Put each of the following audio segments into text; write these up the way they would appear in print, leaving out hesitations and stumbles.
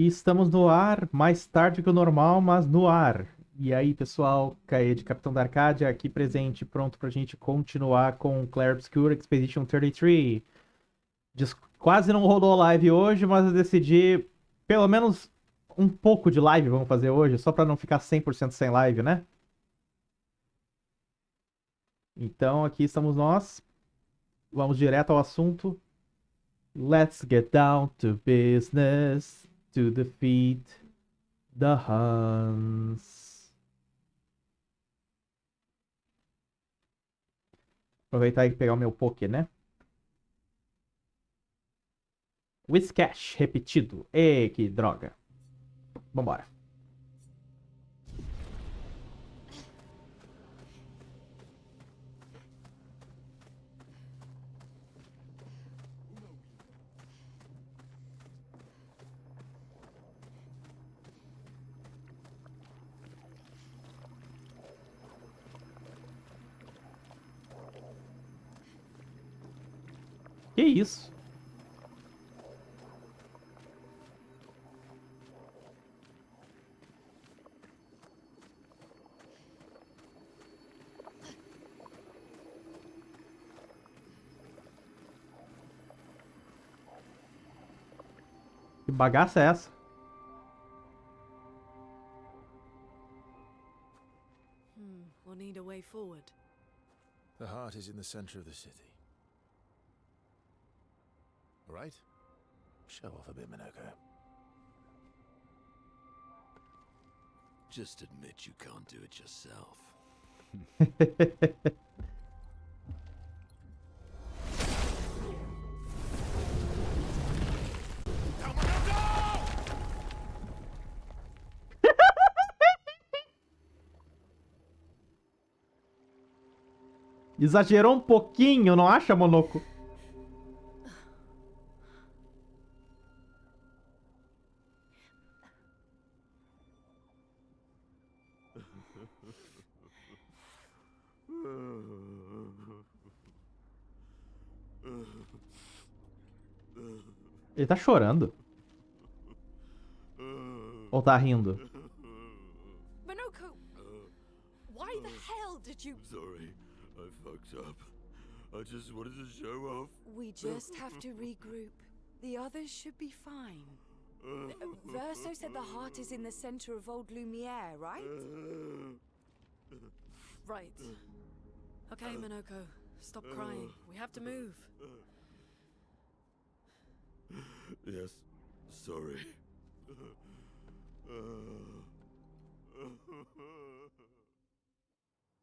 E estamos no ar, mais tarde que o normal, mas no ar. E aí, pessoal, Kaede, Capitão da Arcádia, aqui presente, pronto pra gente continuar com Clair Obscur Expedition 33. Quase não rolou live hoje, mas eu decidi, pelo menos um pouco de live vamos fazer hoje, só pra não ficar 100% sem live, né? Então, aqui estamos nós. Vamos direto ao assunto. Let's get down to business, to defeat the Huns. Aproveitar e pegar o meu poké, né? Whiscash repetido. Ê, que droga. Vambora. Que isso? Que bagaça é essa? We'll need a way forward. The heart is in the center of the city. All right? Show off a bit, Minoko. Just admit you can't do it yourself. Exagerou um pouquinho, não acha, Monoko? Ele tá chorando. Ou tá rindo? Minoko! Why the hell did you... Sorry, I fucked up. I just wanted to show off. We just have to regroup. The others should be fine. Verso said the heart is in the center of old Lumiere, right? Right. Okay, Minoko. Stop crying. We have to move. Yes, sorry.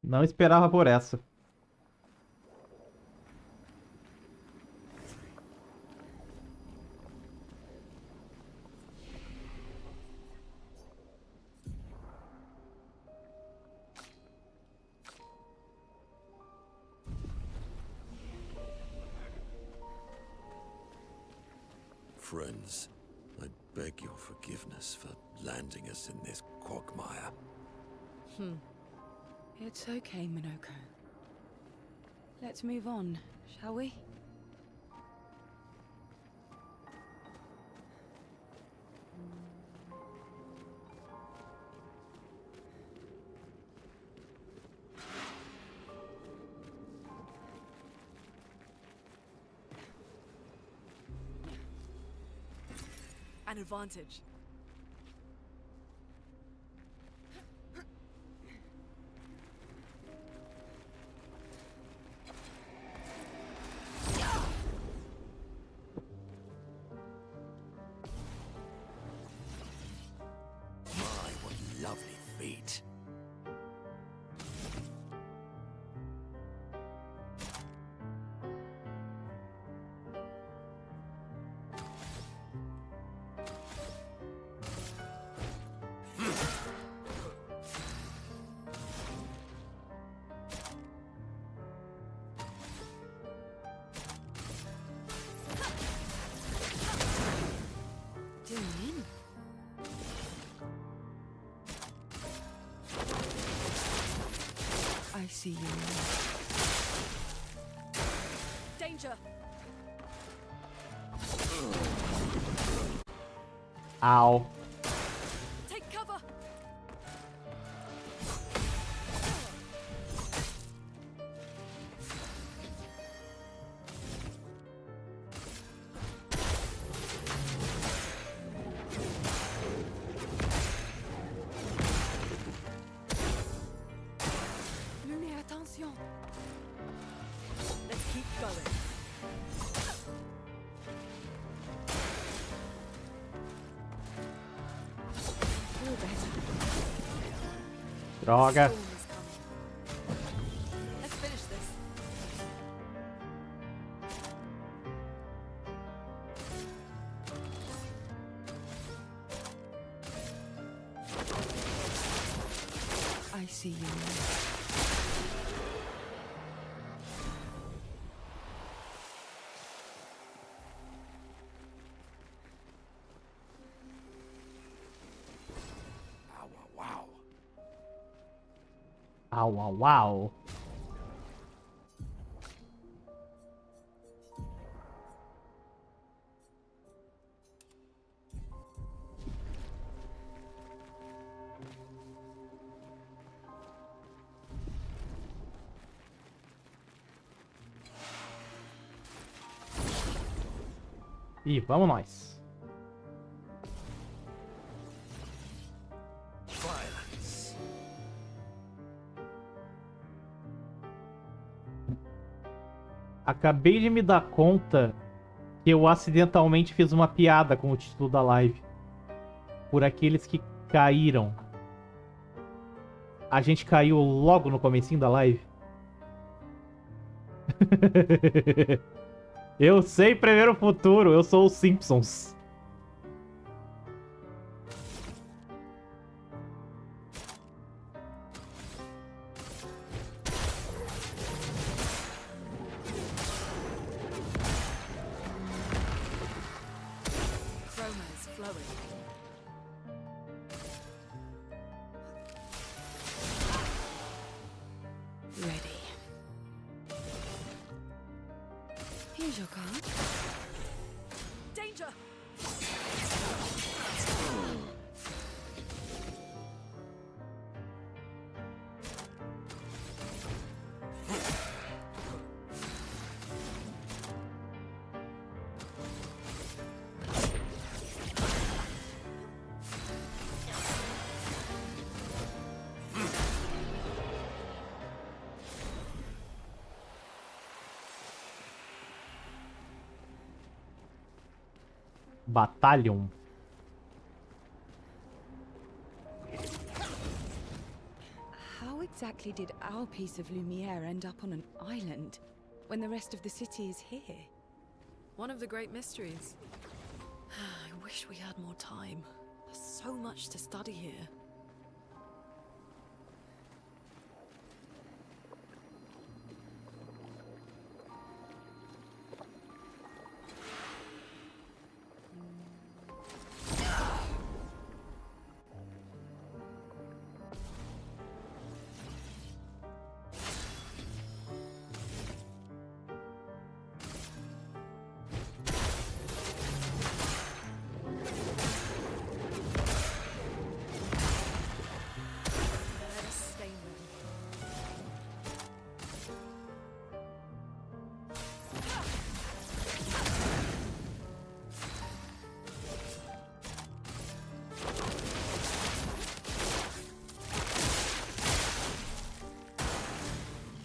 Não esperava por essa. Friends, I beg your forgiveness for landing us in this quagmire. It's okay, Minoko. Let's move on, shall we? An advantage. My, what lovely feet. I see you. Danger! Au. Take cover. Lumière, attention. Let's keep going. Feel better. Droga. Storm is coming. Let's finish this. I see you now. Wow. Au, au, au. Ih, vamos nós. Violence. Acabei de me dar conta que eu acidentalmente fiz uma piada com o título da live. Por aqueles que caíram. A gente caiu logo no comecinho da live. Eu sei prever o futuro, eu sou os Simpsons. Chroma is flowing. Ready. Here's your card. Danger! Battalion. How exactly did our piece of Lumiere end up on an island when the rest of the city is here? One of the great mysteries. I wish we had more time. There's so much to study here. Let us stay ready.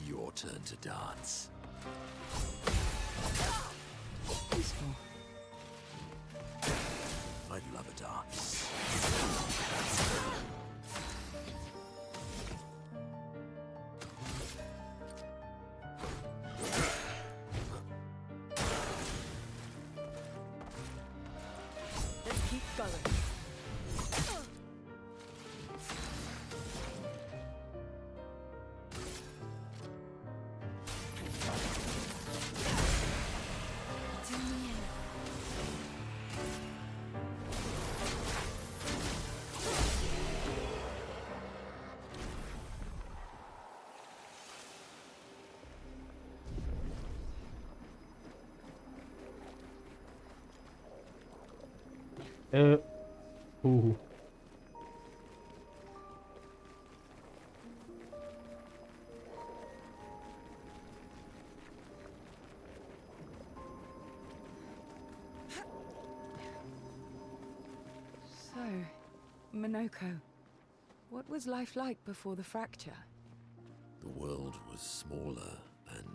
Your turn to dance. Useful. I'd love a dance. Let's keep going. It's in the air. Uh. So, Minoko, what was life like before the fracture? The world was smaller and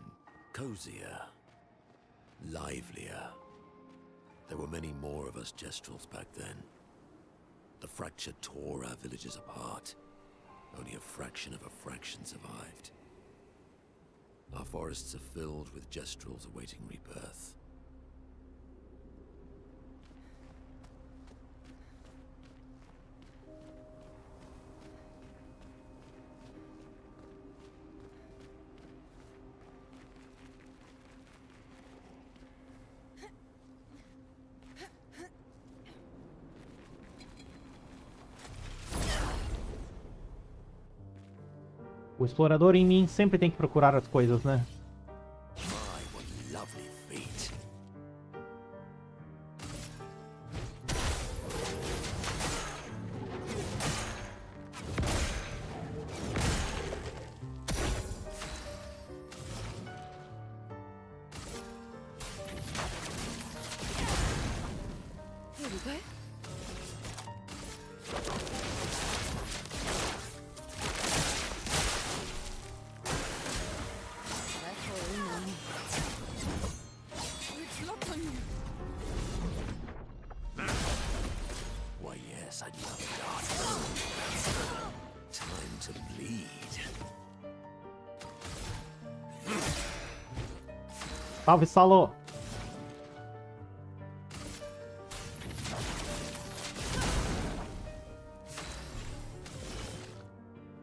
cozier, livelier. There were many more of us Gestrels back then. The fracture tore our villages apart. Only a fraction of a fraction survived. Our forests are filled with Gestrels awaiting rebirth. O explorador em mim sempre tem que procurar as coisas, né? My, what lovely feet. Here we go. It's locked on you. Why, yes, I'd love that. Time to bleed. Salve, Salo!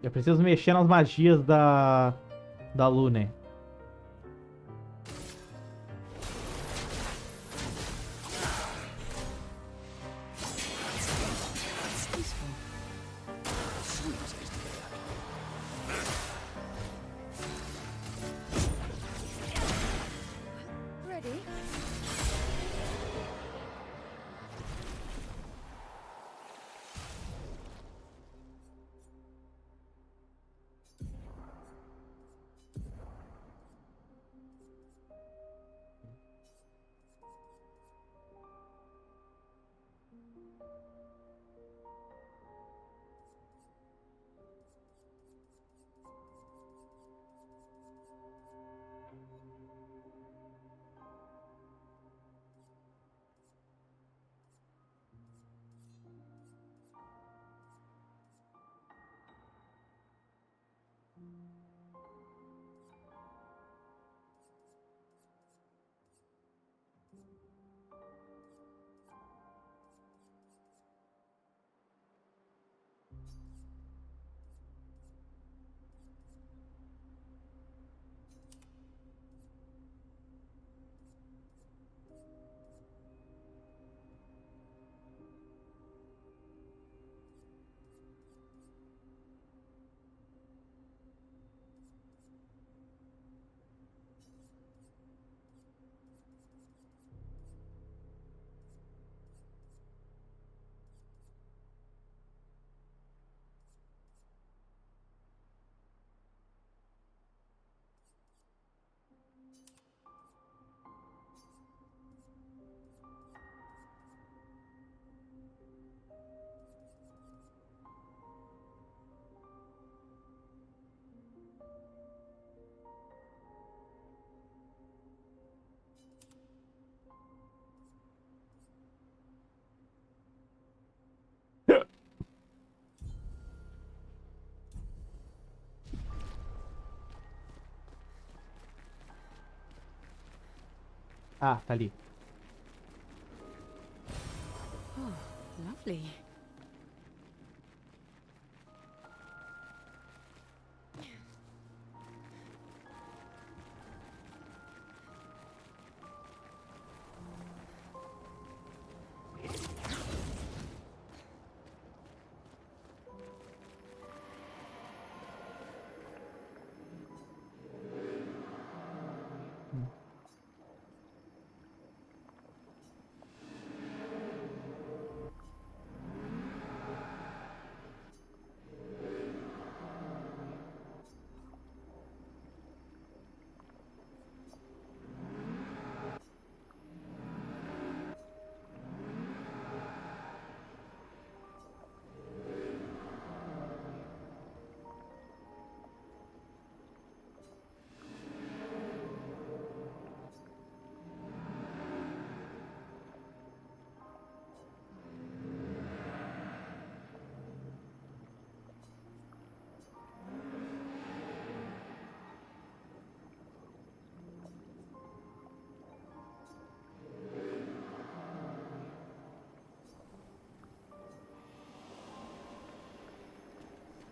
Eu preciso mexer nas magias da Lune. Peaceful. Sweet taste of that. Ready? Ah, tá ali. Oh, lovely.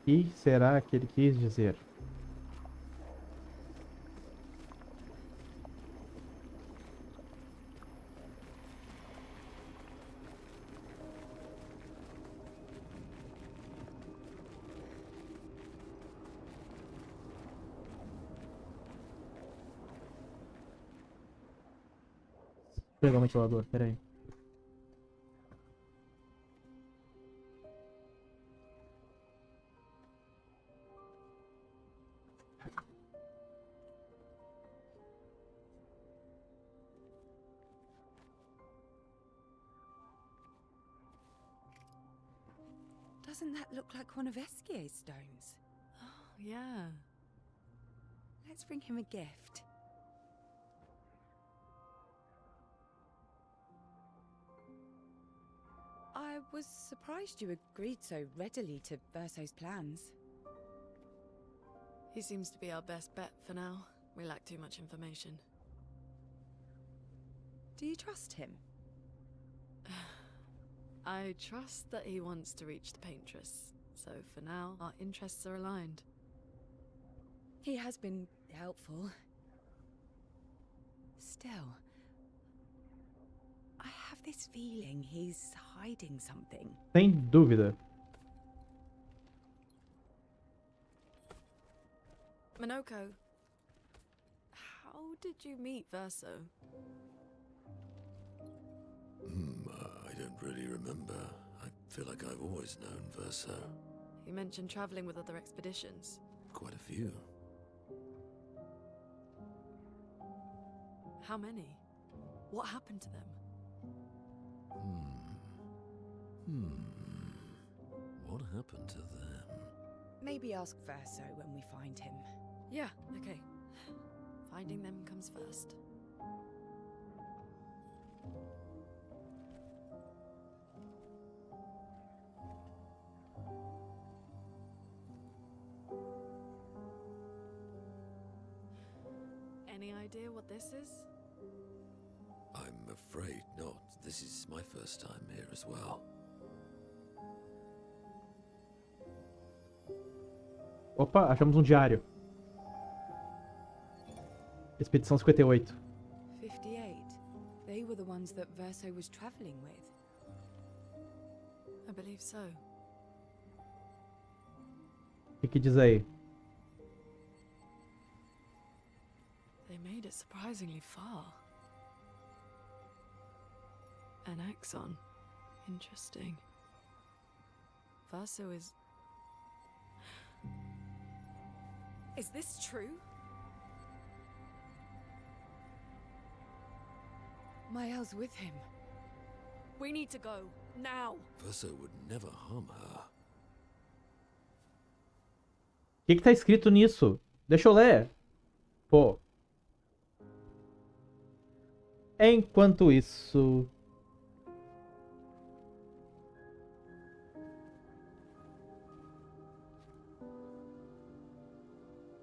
que será que ele quis dizer? Vou pegar o ventilador, peraí. Doesn't that look like one of Esquier's stones? Oh, yeah. Let's bring him a gift. I was surprised you agreed so readily to Verso's plans. He seems to be our best bet for now. We lack too much information. Do you trust him? I trust that he wants to reach the paintress, so for now, our interests are aligned. He has been helpful. Still, I have this feeling he's hiding something. Sem dúvida. Minoko, how did you meet Verso? I don't really remember. I feel like I've always known Verso. You mentioned traveling with other expeditions. Quite a few. How many? What happened to them? What happened to them? Maybe ask Verso when we find him. Yeah, okay. Finding them comes first. Any idea what this is? I'm afraid not. This is my first time here as well. Opa, achamos um diário. Expedição 58. 58. They were the ones that Verso was traveling with. I believe so. O que diz aí? They made it surprisingly far. An axon. Interesting. Verso is... Is this true? Mael's with him. We need to go. Now! Verso would never harm her. O que tá escrito nisso? Deixa eu ler. Pô. Enquanto isso...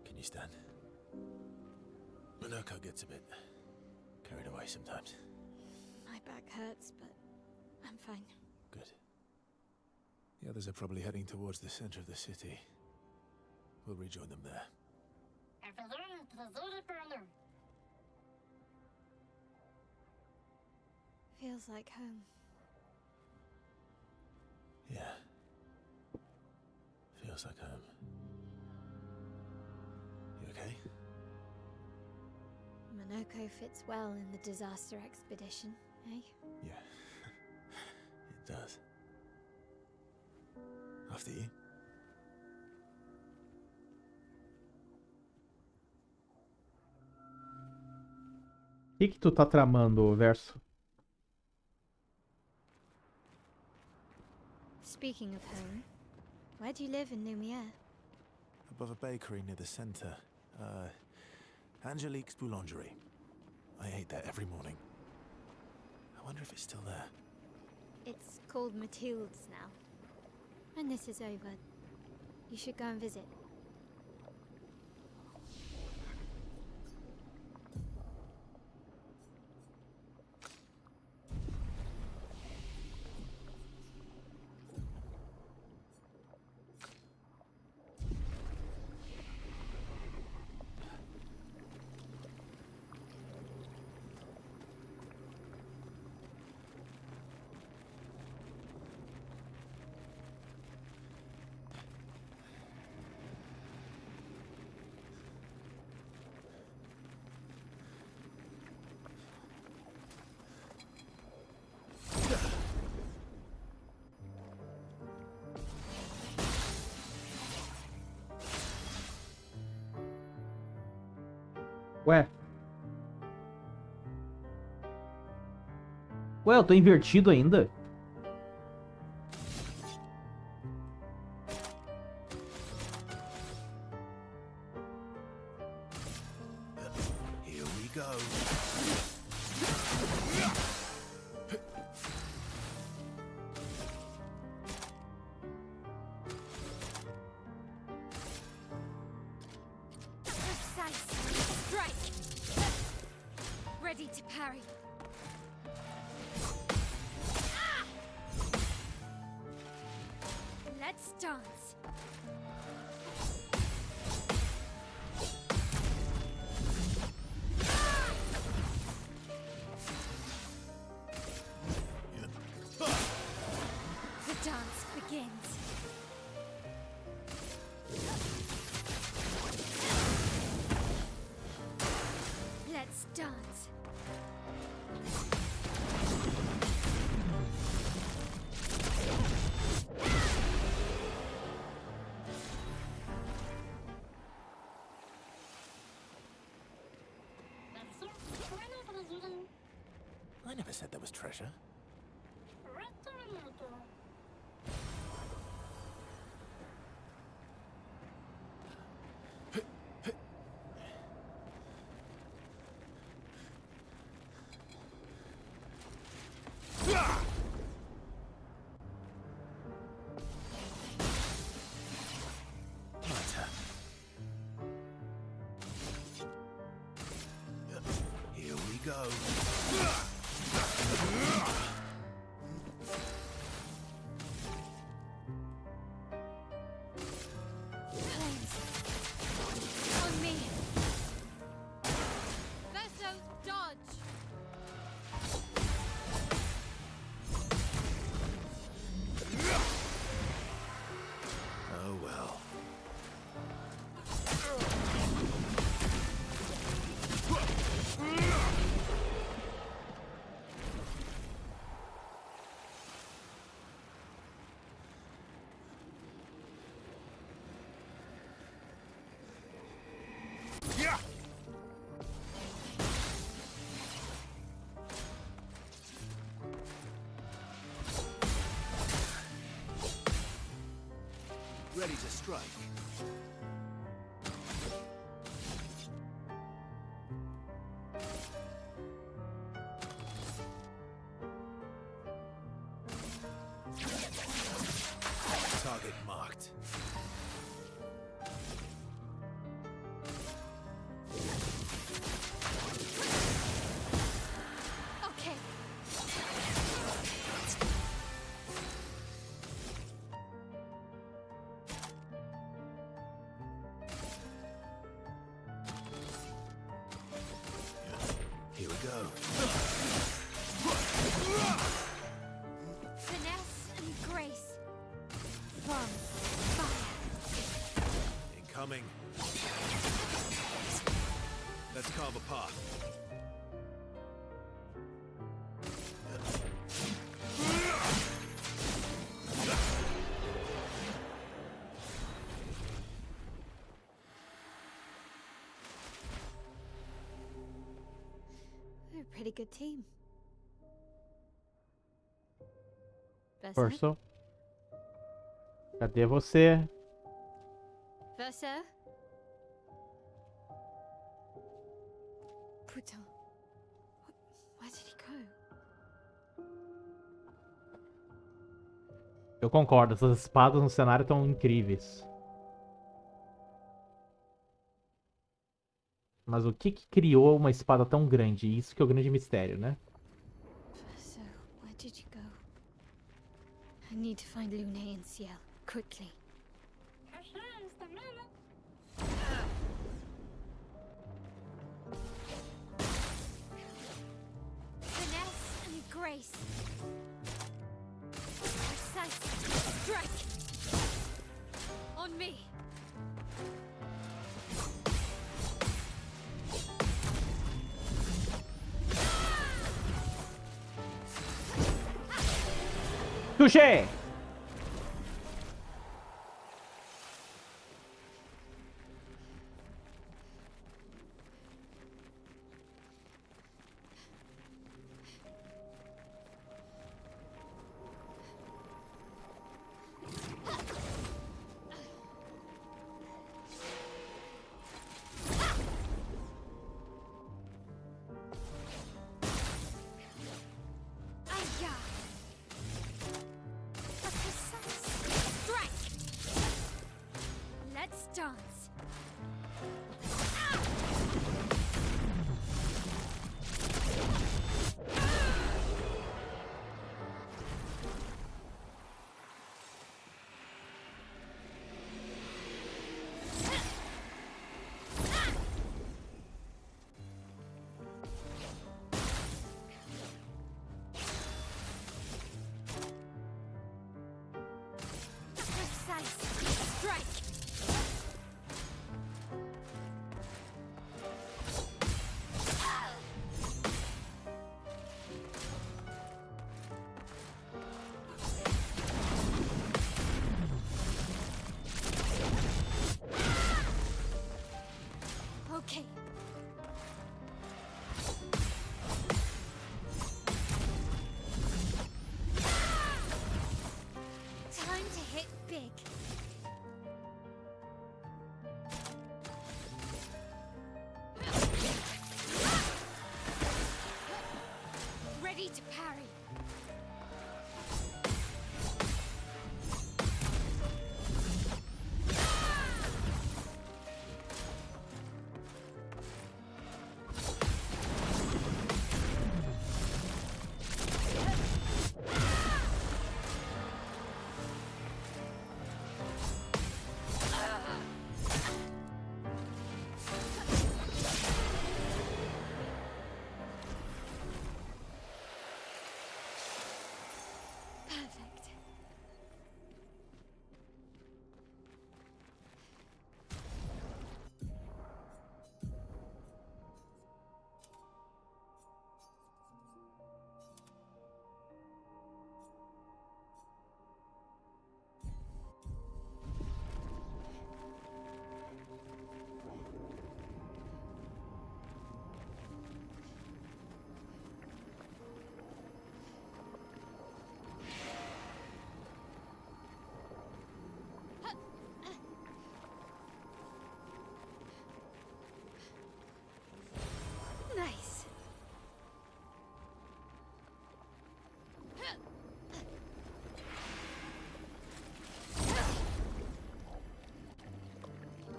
Can you stand? Minoko gets a bit carried away sometimes. My back hurts, but I'm fine. Good. The others are probably heading towards the center of the city. We'll rejoin them there. Feels like home. Yeah. Feels like home. You okay? Minoko fits well in the disaster expedition, eh? Yeah. It does. After you. O que tu tá tramando, Verso? Speaking of home, where do you live in Lumiere? Above a bakery near the center. Angelique's Boulangerie. I ate there every morning. I wonder if it's still there. It's called Mathilde's now. When this is over, you should go and visit. Ué, eu tô invertido ainda? Here we go. Precise. Strike. Ready to parry. Ah! Let's dance. The dance begins. Let's dance. I never said there was treasure. Here we go. Planes. On me. Verso, dodge. Oh well. Yeah. Ready to strike. Target marked. Okay. Here we go. Finesse and grace. From fire. Incoming. Let's carve a path. We're a pretty good team. Verso? Verso. Cadê você? Verso? Putain. Where did he go? Eu concordo, essas espadas no cenário estão incríveis. Mas o que criou uma espada tão grande? Isso que é o grande mistério, né? Verso, where did you go? I need to find Lune and Ciel, quickly. Finesse and grace. Precise. Strike. On me. Touché!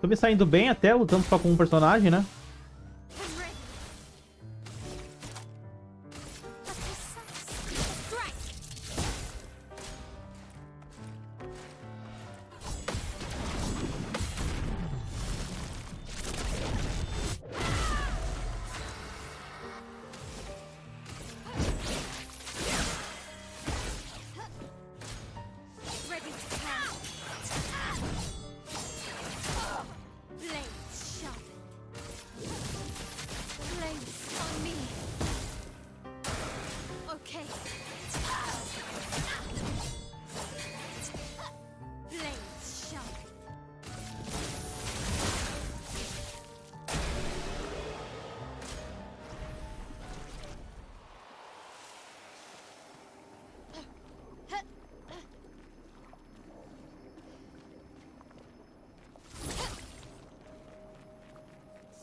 Tô me saindo bem até lutando só com um personagem, né?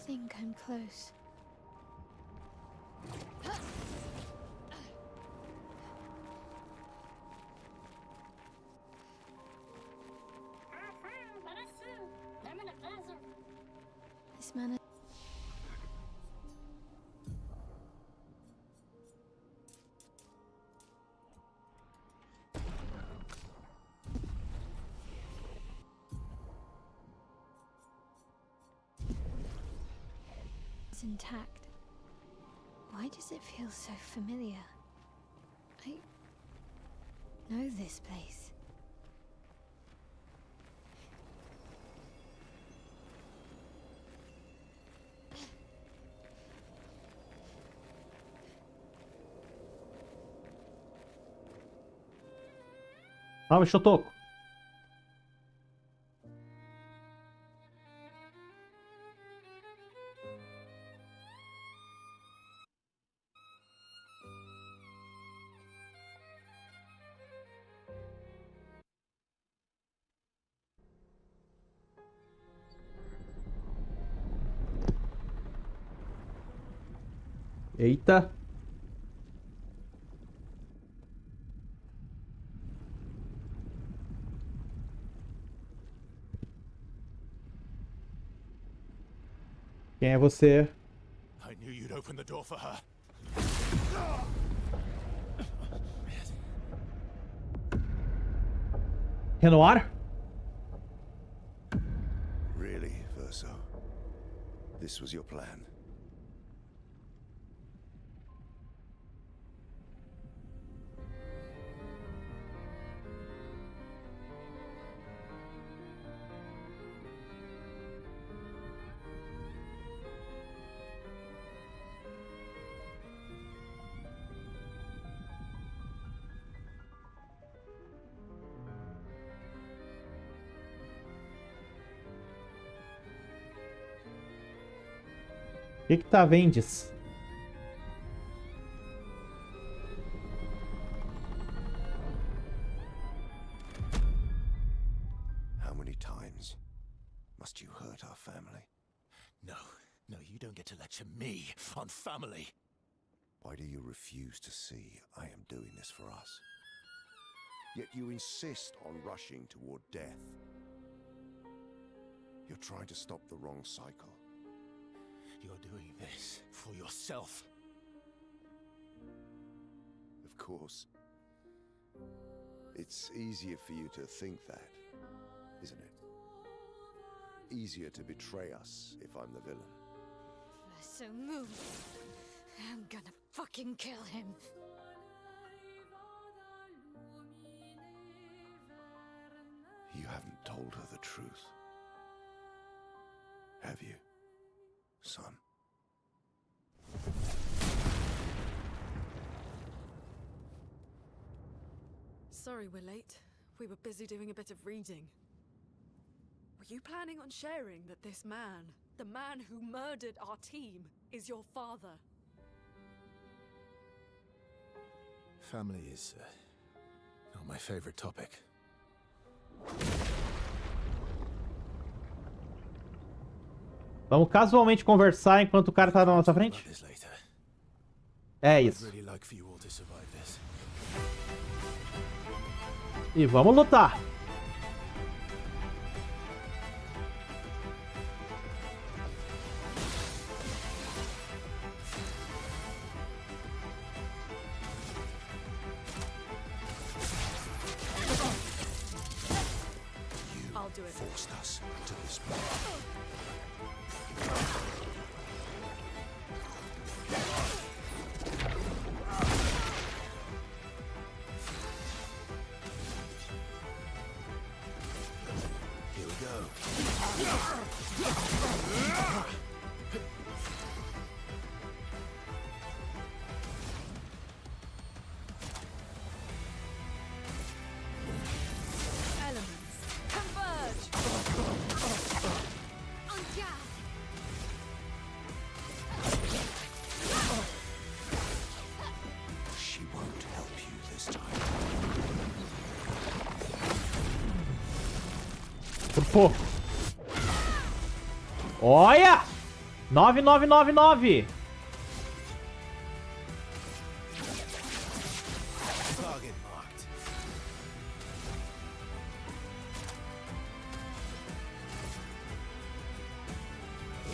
Think I'm close. This man. Intact. Why does it feel so familiar? I know this place. Salve, Shotoku. Eita. Quem é você? I knew you'd open the door for her. Renoir? Really, Verso? This was your plan? O que tá vendes? How many times must you hurt our family? No, you don't get to lecture me on family. Why do you refuse to see I am doing this for us? Yet you insist on rushing toward death. You're trying to stop the wrong cycle. You're doing this for yourself. Of course. It's easier for you to think that, isn't it? Easier to betray us if I'm the villain. So move. I'm gonna fucking kill him. You haven't told her the truth. Have you, son? Sorry we're late. We were busy doing a bit of reading. Were you planning on sharing that this man, the man who murdered our team, is your father? Family is not my favorite topic. Vamos casualmente conversar enquanto o cara tá na nossa frente? É isso. E vamos lutar. forced us to this point. Here we go. Elements, converge! On guard! She won't help you this time. Por pouco. Olha! 9999. Target marked.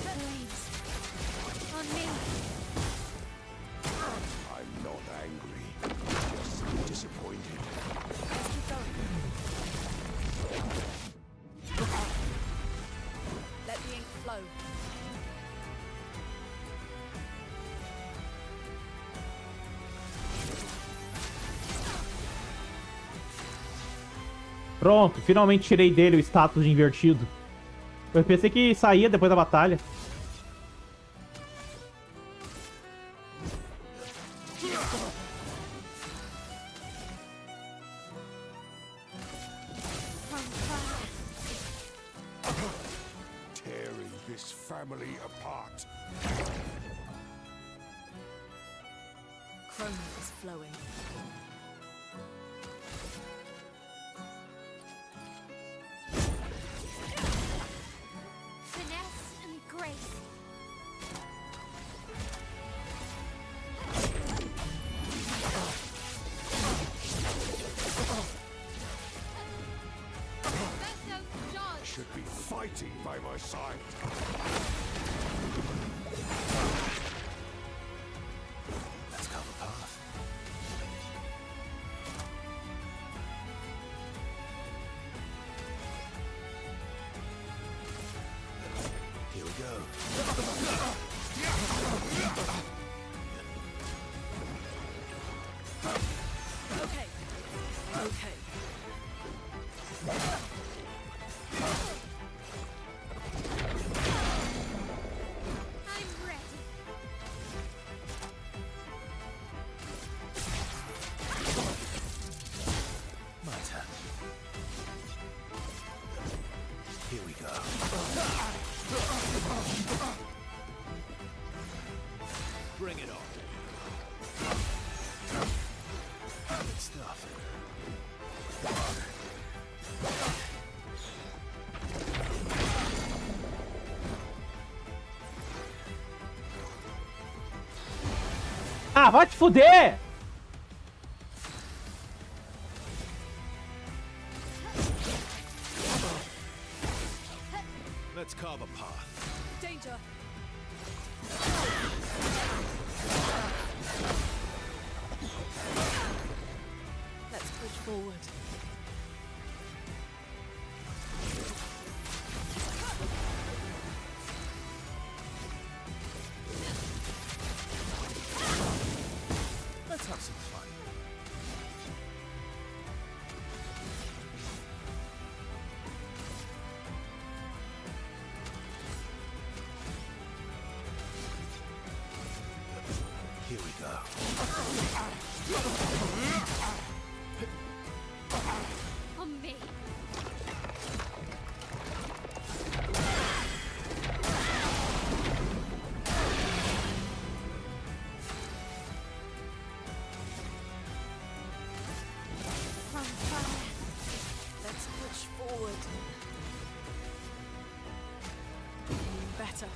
Flames! On me! I'm not angry, just disappointed. Let's keep going. Let the ink flow. Pronto, finalmente tirei dele o status de invertido. Eu pensei que saía depois da batalha. From fire! Tearing this family apart. Chroma is flowing. Finesse and grace! Verso dodge! Should be fighting by my side. Let's carve a path. Here we go. Okay. Okay. I'm ready! My turn. Here we go. Bring it on. Good stuff. Ah, vai te fuder! Let's carve a path. Danger. Let's push forward. Let's have some fun. Here we go. On me! From fire! Let's push forward. Feeling better.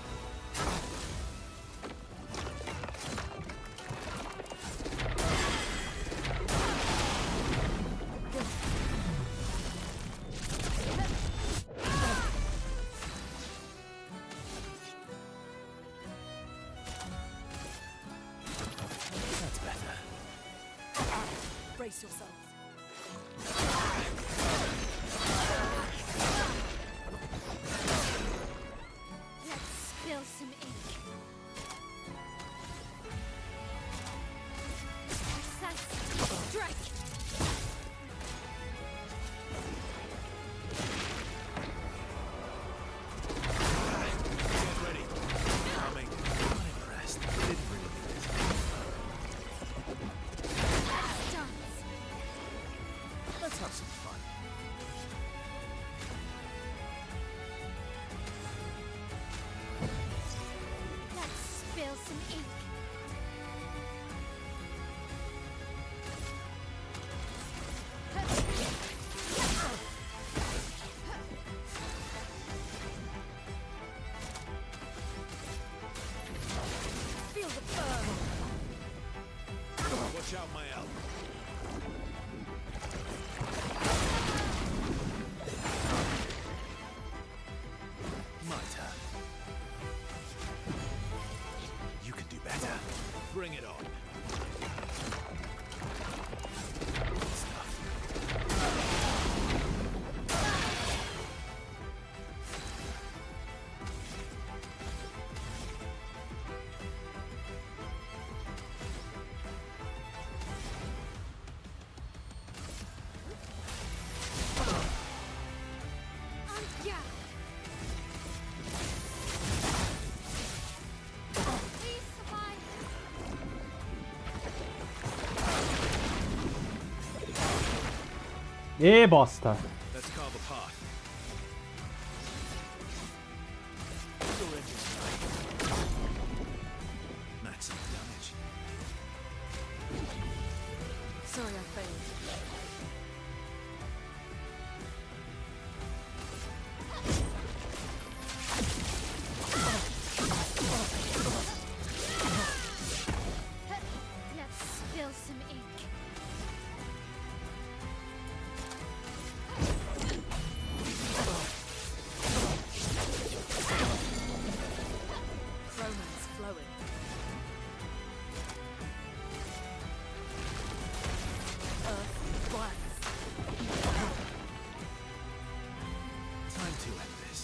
That's better. Brace yourselves. have some fun. Let's spill some ink. Feel the burn. Watch out, my elbow. My turn. You can do better. Bring it on. Good stuff. Yeah. Please survive. Ê, bosta. Let's carve apart. Your engine's right. Maximum damage. Sorry, I failed. Let's spill some ink. Romance flowing. Earth rise. Time to end this.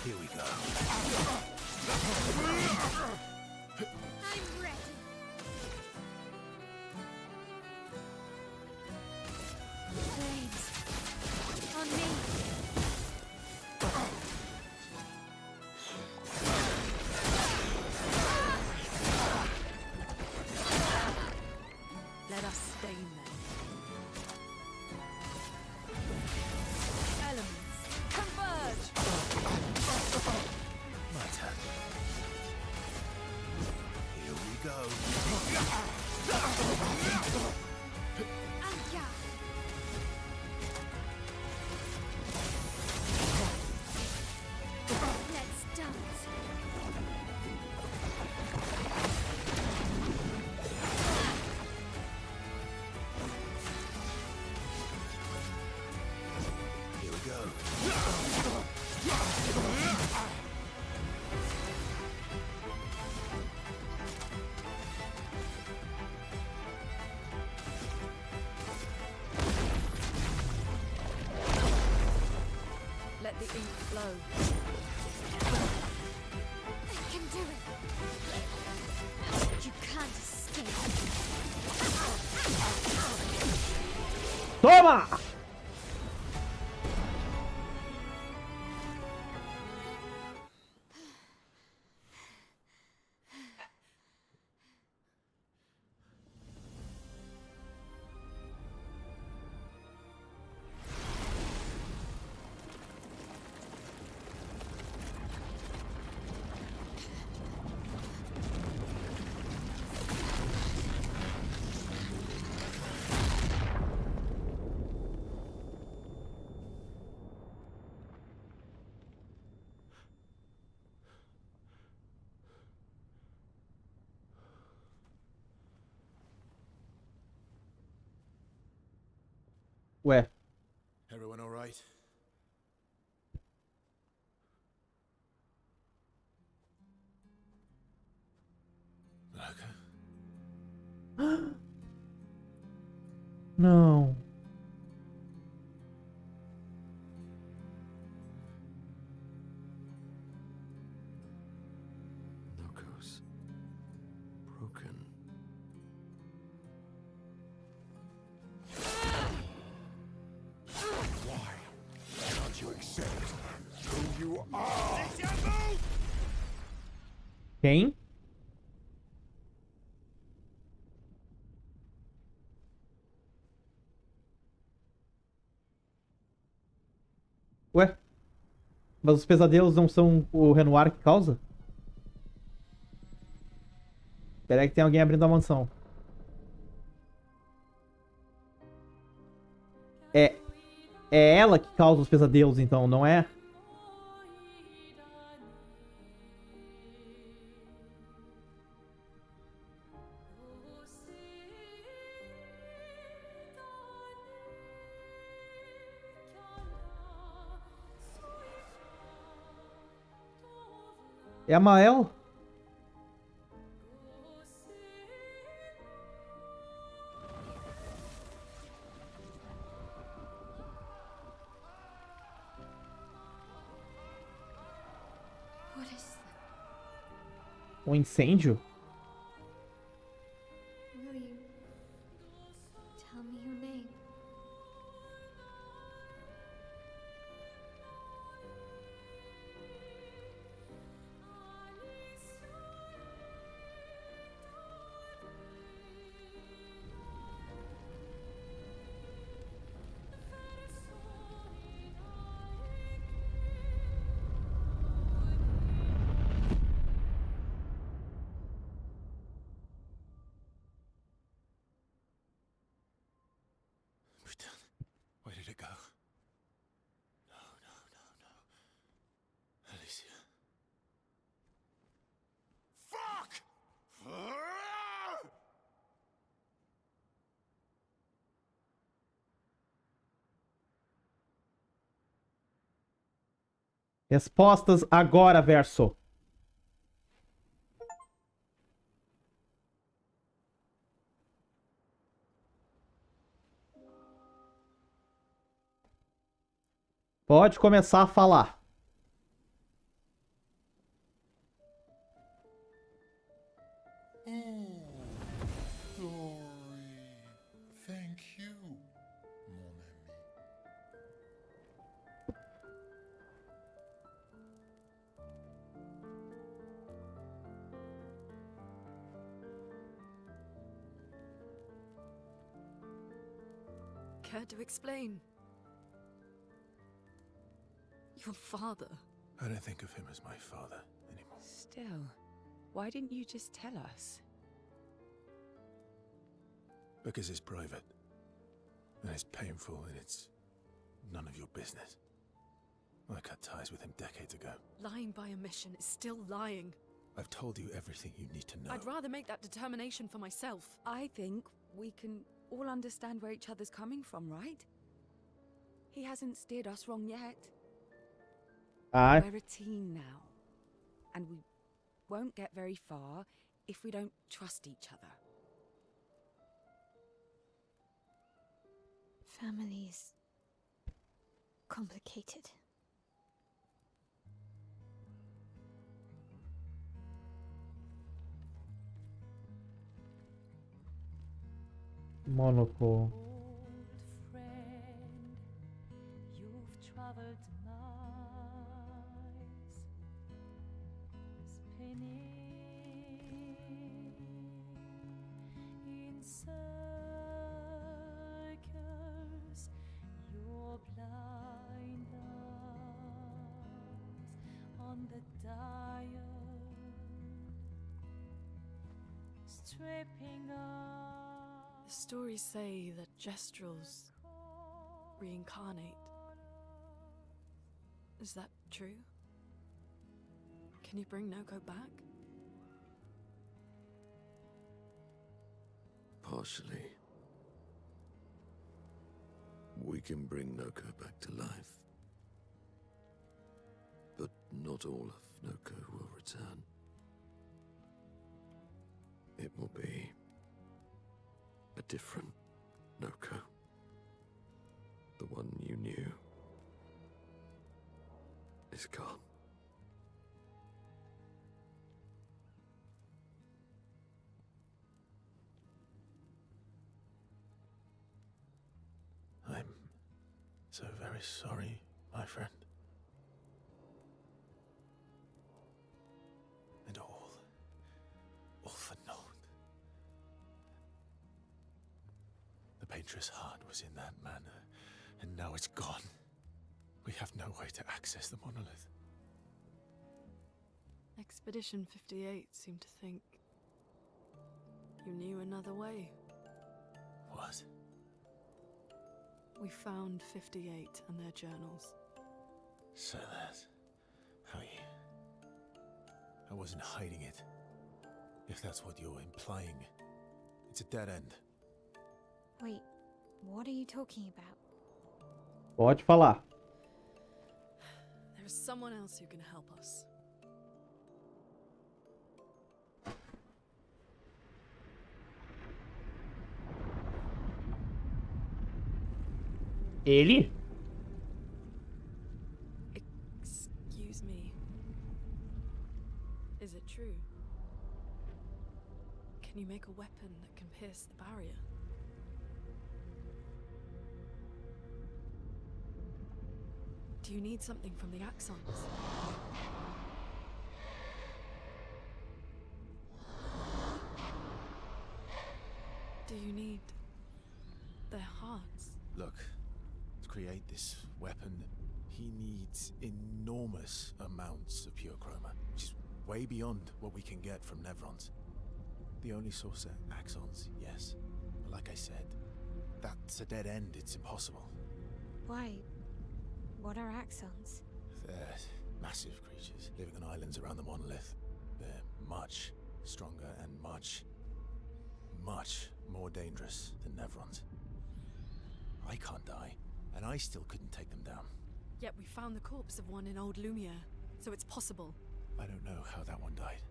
Here we go. I'm ready. Flames. On me. Let us stain them. Elements converge. My turn. Here we go. And yeah. Let's dance. Here we go. Let the ink flow. I can do it. You can't escape. Toma! Ué, Everyone all right? Okay. não. Knuckles. Broken. Why can't you accept who you are? Quem? Ué? Mas os pesadelos não são o Renoir que causa? Peraí que tem alguém abrindo a mansão. É, é ela que causa os pesadelos, então, não é? É a Mael? What is that? Um incêndio? Will you tell me your name? Where did it go? No, no, no, no. Alicia. Fuck! Respostas agora, verso. Pode começar a falar. Thank you, mon ami. Care to explain? Your father. I don't think of him as my father anymore. Still, why didn't you just tell us? Because it's private. And it's painful and it's none of your business. I cut ties with him decades ago. Lying by omission is still lying. I've told you everything you need to know. I'd rather make that determination for myself. I think we can all understand where each other's coming from, right? He hasn't steered us wrong yet. We're a team now. And we won't get very far if we don't trust each other. Family's complicated. Monocle. Friend, you've traveled miles, spinning in circles, your blind eyes on the dial, stripping off. The stories say that gestrels reincarnate. Is that true? Can you bring Noko back? Partially. We can bring Noko back to life. But not all of Noko will return. It will be a different Noko. The one you knew is gone. I'm so very sorry, my friend. And all dangerous heart was in that man, and now it's gone. We have no way to access the monolith. Expedition 58 seemed to think you knew another way. What? We found 58 and their journals. So that's how you... I wasn't hiding it. If that's what you're implying, it's a dead end. Wait, what are you talking about? Pode falar. There is someone else who can help us. Ele? Excuse me. Is it true? Can you make a weapon that can pierce the barrier? Do you need something from the axons? Do you need their hearts? Look, to create this weapon, he needs enormous amounts of pure chroma, which is way beyond what we can get from Nevrons. The only source are axons, yes. But like I said, that's a dead end. It's impossible. Why? What are axons? They're massive creatures living on islands around the monolith. They're much stronger and much more dangerous than Nevrons. I can't die, and I still couldn't take them down. Yet we found the corpse of one in Old Lumiere, so it's possible. I don't know how that one died.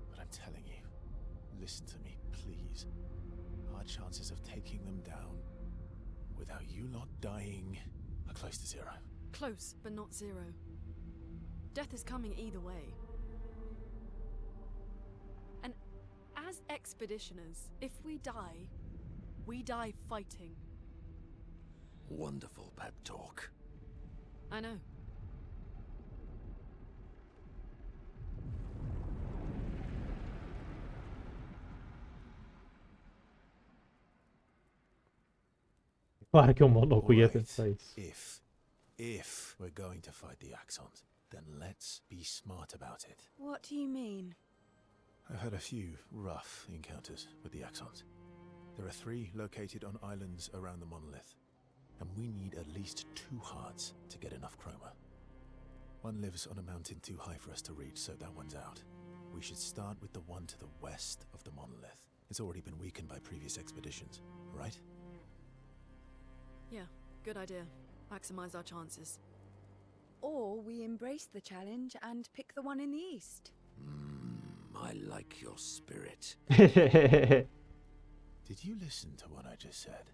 But I'm telling you, listen to me, please. Our chances of taking them down without you lot dying are close to zero. Close, but not zero. Death is coming either way. And as expeditioners, if we die fighting. Wonderful pep talk. I know. Claro que o maluco ia Alright, pensar isso. If we're going to fight the Axons, then let's be smart about it. What do you mean? I've had a few rough encounters with the Axons. There are 3 located on islands around the monolith, and we need at least 2 hearts to get enough chroma. One lives on a mountain too high for us to reach, so that one's out. We should start with the one to the west of the monolith. It's already been weakened by previous expeditions, right? Yeah, good idea. Maximize our chances. Or we embrace the challenge and pick the one in the east. I like your spirit. Did you listen to what I just said?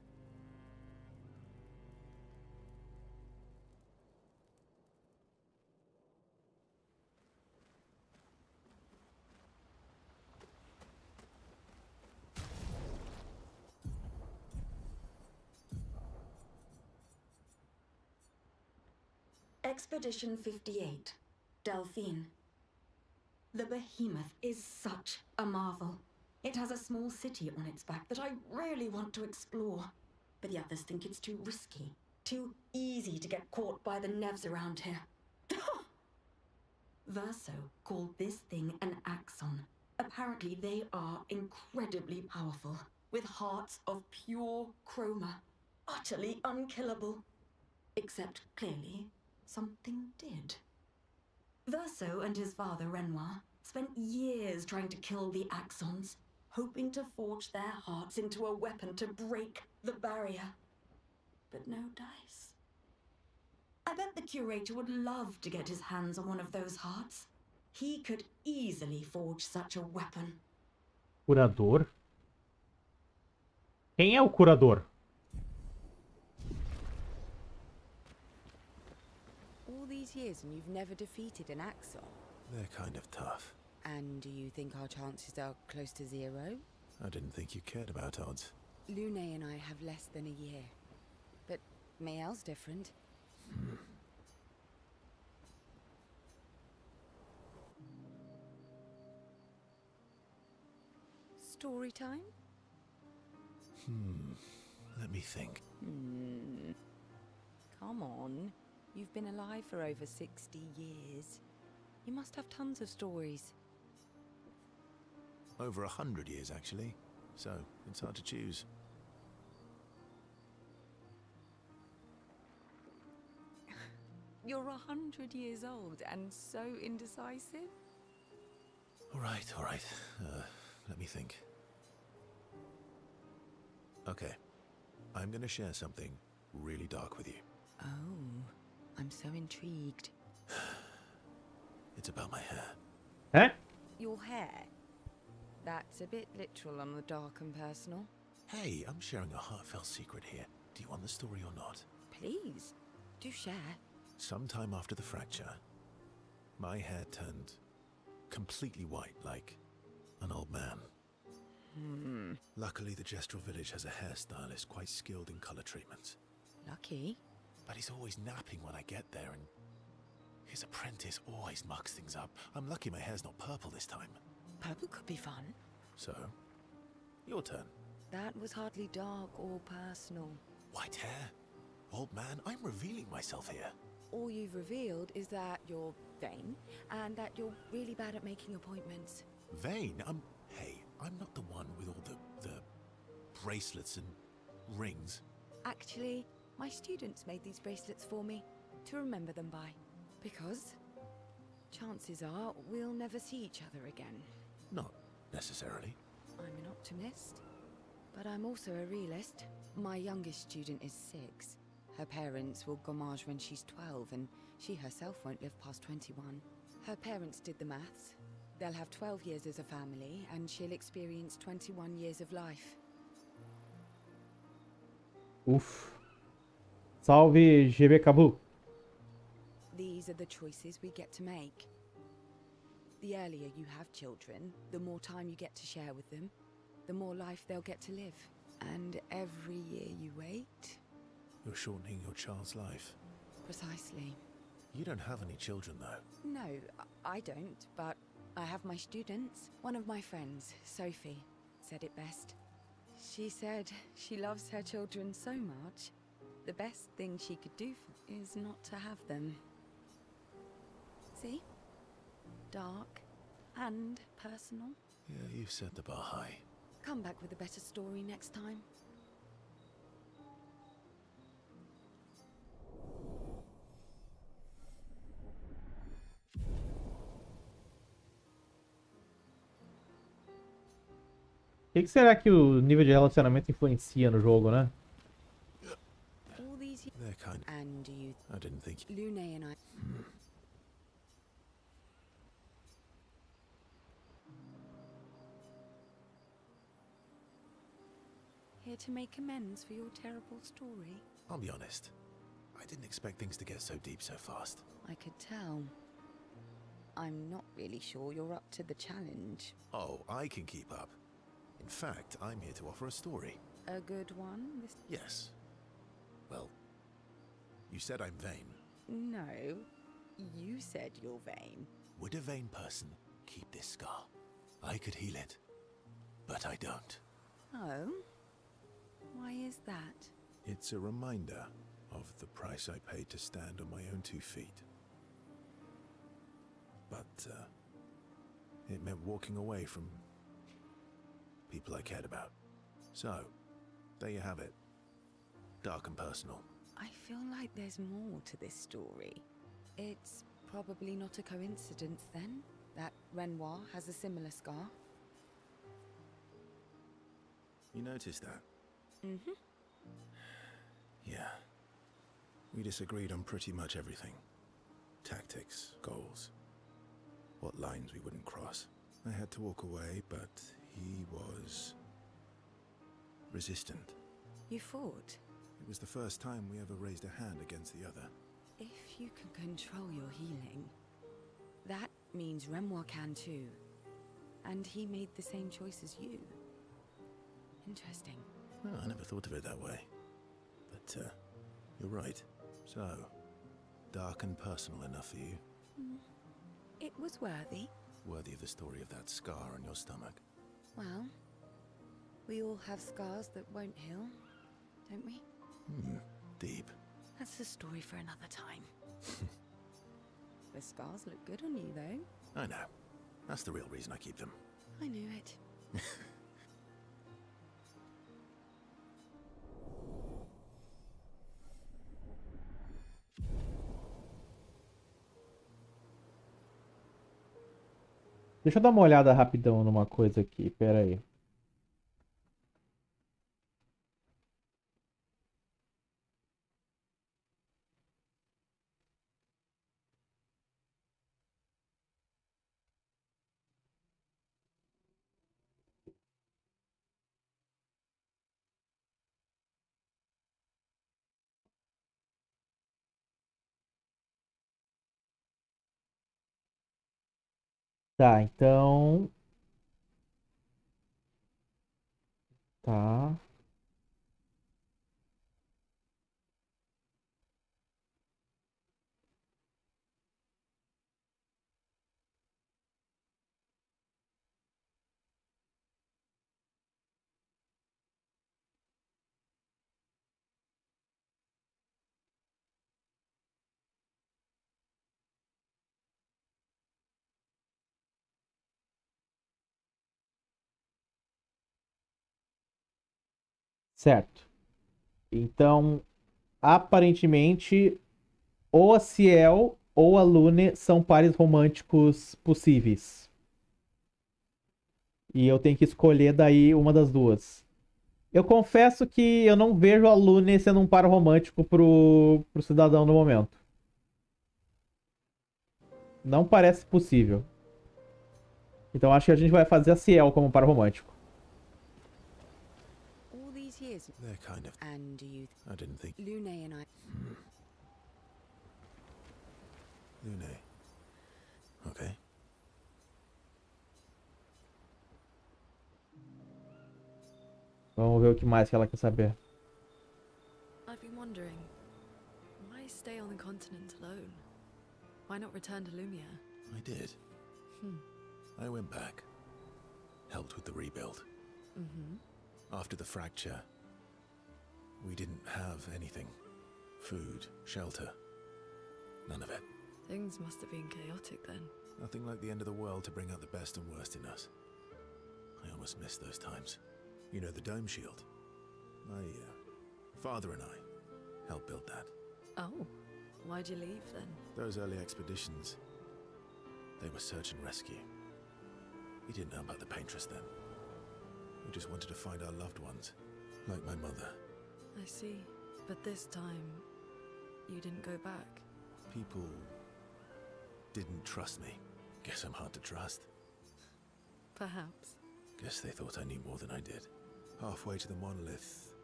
Expedition 58, Delphine. The behemoth is such a marvel. It has a small city on its back that I really want to explore, but the others think it's too risky, too easy to get caught by the Nevs around here. Verso called this thing an axon. Apparently they are incredibly powerful, with hearts of pure chroma, utterly unkillable. Except, clearly, something did. Verso and his father, Renoir, spent years trying to kill the Axons, hoping to forge their hearts into a weapon to break the barrier. But no dice. I bet the curator would love to get his hands on one of those hearts. He could easily forge such a weapon. Curador? Quem é o curador? All these years and you've never defeated an Axon? They're kind of tough. And do you think our chances are close to zero? I didn't think you cared about odds. Lune and I have less than a year. But Mael's different. Story time? Let me think. Come on. You've been alive for over 60 years. You must have tons of stories. Over 100 years, actually. So, it's hard to choose. You're 100 years old and so indecisive? All right. Let me think. Okay. I'm going to share something really dark with you. Oh, I'm so intrigued. It's about my hair. Huh? Your hair? That's a bit literal on the dark and personal. Hey, I'm sharing a heartfelt secret here. Do you want the story or not? Please, do share. Sometime after the fracture, my hair turned completely white, like an old man. Luckily, the gestural village has a hairstylist quite skilled in color treatments. Lucky? But he's always napping when I get there, and his apprentice always mucks things up. I'm lucky my hair's not purple this time. Purple could be fun. So, your turn. That was hardly dark or personal. White hair? Old man, I'm revealing myself here. All you've revealed is that you're vain, and that you're really bad at making appointments. Vain? Hey, I'm not the one with all the bracelets and rings. Actually, my students made these bracelets for me, to remember them by. Because chances are we'll never see each other again. Not necessarily. I'm an optimist, but I'm also a realist. My youngest student is 6. Her parents will gommage when she's 12, and she herself won't live past 21. Her parents did the maths. They'll have 12 years as a family, and she'll experience 21 years of life. Uf. Salve, GB Cabu. These are the choices we get to make. The earlier you have children, the more time you get to share with them, the more life they'll get to live. And every year you wait... You're shortening your child's life. Precisely. You don't have any children, though. No, I don't, but I have my students. One of my friends, Sophie, said it best. She said she loves her children so much, the best thing she could do is not to have them. See? Dark and personal. Yeah, you've set the bar high. Come back with a better story next time. O que será que o nível de relacionamento influencia no jogo, né? All these They're kind. and you, I didn't think. Lune and I. Here to make amends for your terrible story. I'll be honest. I didn't expect things to get so deep so fast. I could tell. I'm not really sure you're up to the challenge. Oh, I can keep up. In fact, I'm here to offer a story. A good one? Yes. Well, you said I'm vain. No, you said you're vain. Would a vain person keep this scar? I could heal it, but I don't. Oh? Why is that? It's a reminder of the price I paid to stand on my own 2 feet. But, it meant walking away from people I cared about. So, there you have it. Dark and personal. I feel like there's more to this story. It's probably not a coincidence, then, that Renoir has a similar scar. You noticed that? Mm-hmm. Yeah. We disagreed on pretty much everything. Tactics, goals, what lines we wouldn't cross. I had to walk away, but he was resistant. You fought? It was the first time we ever raised a hand against the other. If you can control your healing, that means Renoir can too. And he made the same choice as you. Interesting. Oh, I never thought of it that way. But, you're right. So, dark and personal enough for you? It was worthy. Worthy of the story of that scar on your stomach. Well, we all have scars that won't heal, don't we? Deep. That's a story for another time. The scars look good on you, though. I know. That's the real reason I keep them. I knew it. Deixa eu dar uma olhada rapidão numa coisa aqui, pera aí. Tá, então... Tá. Certo. Então, aparentemente, ou a Ciel ou a Lune são pares românticos possíveis. E eu tenho que escolher daí uma das duas. Eu confesso que eu não vejo a Lune sendo um par romântico pro cidadão no momento. Não parece possível. Então acho que a gente vai fazer a Ciel como par romântico. All these years, They're kind of... and you, I didn't think... Lune and I. Lune. Okay. Vamos ver o que mais que ela quer saber. I've been wondering, why stay on the continent alone? Why not return to Lumia? I did. I went back. Helped with the rebuild. After the fracture, we didn't have anything. Food, shelter. None of it. Things must have been chaotic then. Nothing like the end of the world to bring out the best and worst in us. I almost miss those times. You know, the dome shield. My father and I helped build that. Oh, why'd you leave then? Those early expeditions, they were search and rescue. We didn't know about the paintress then. We just wanted to find our loved ones, like my mother. I see. But this time, you didn't go back. People didn't trust me. Guess I'm hard to trust. Perhaps. Guess they thought I knew more than I did. Halfway to the monolith,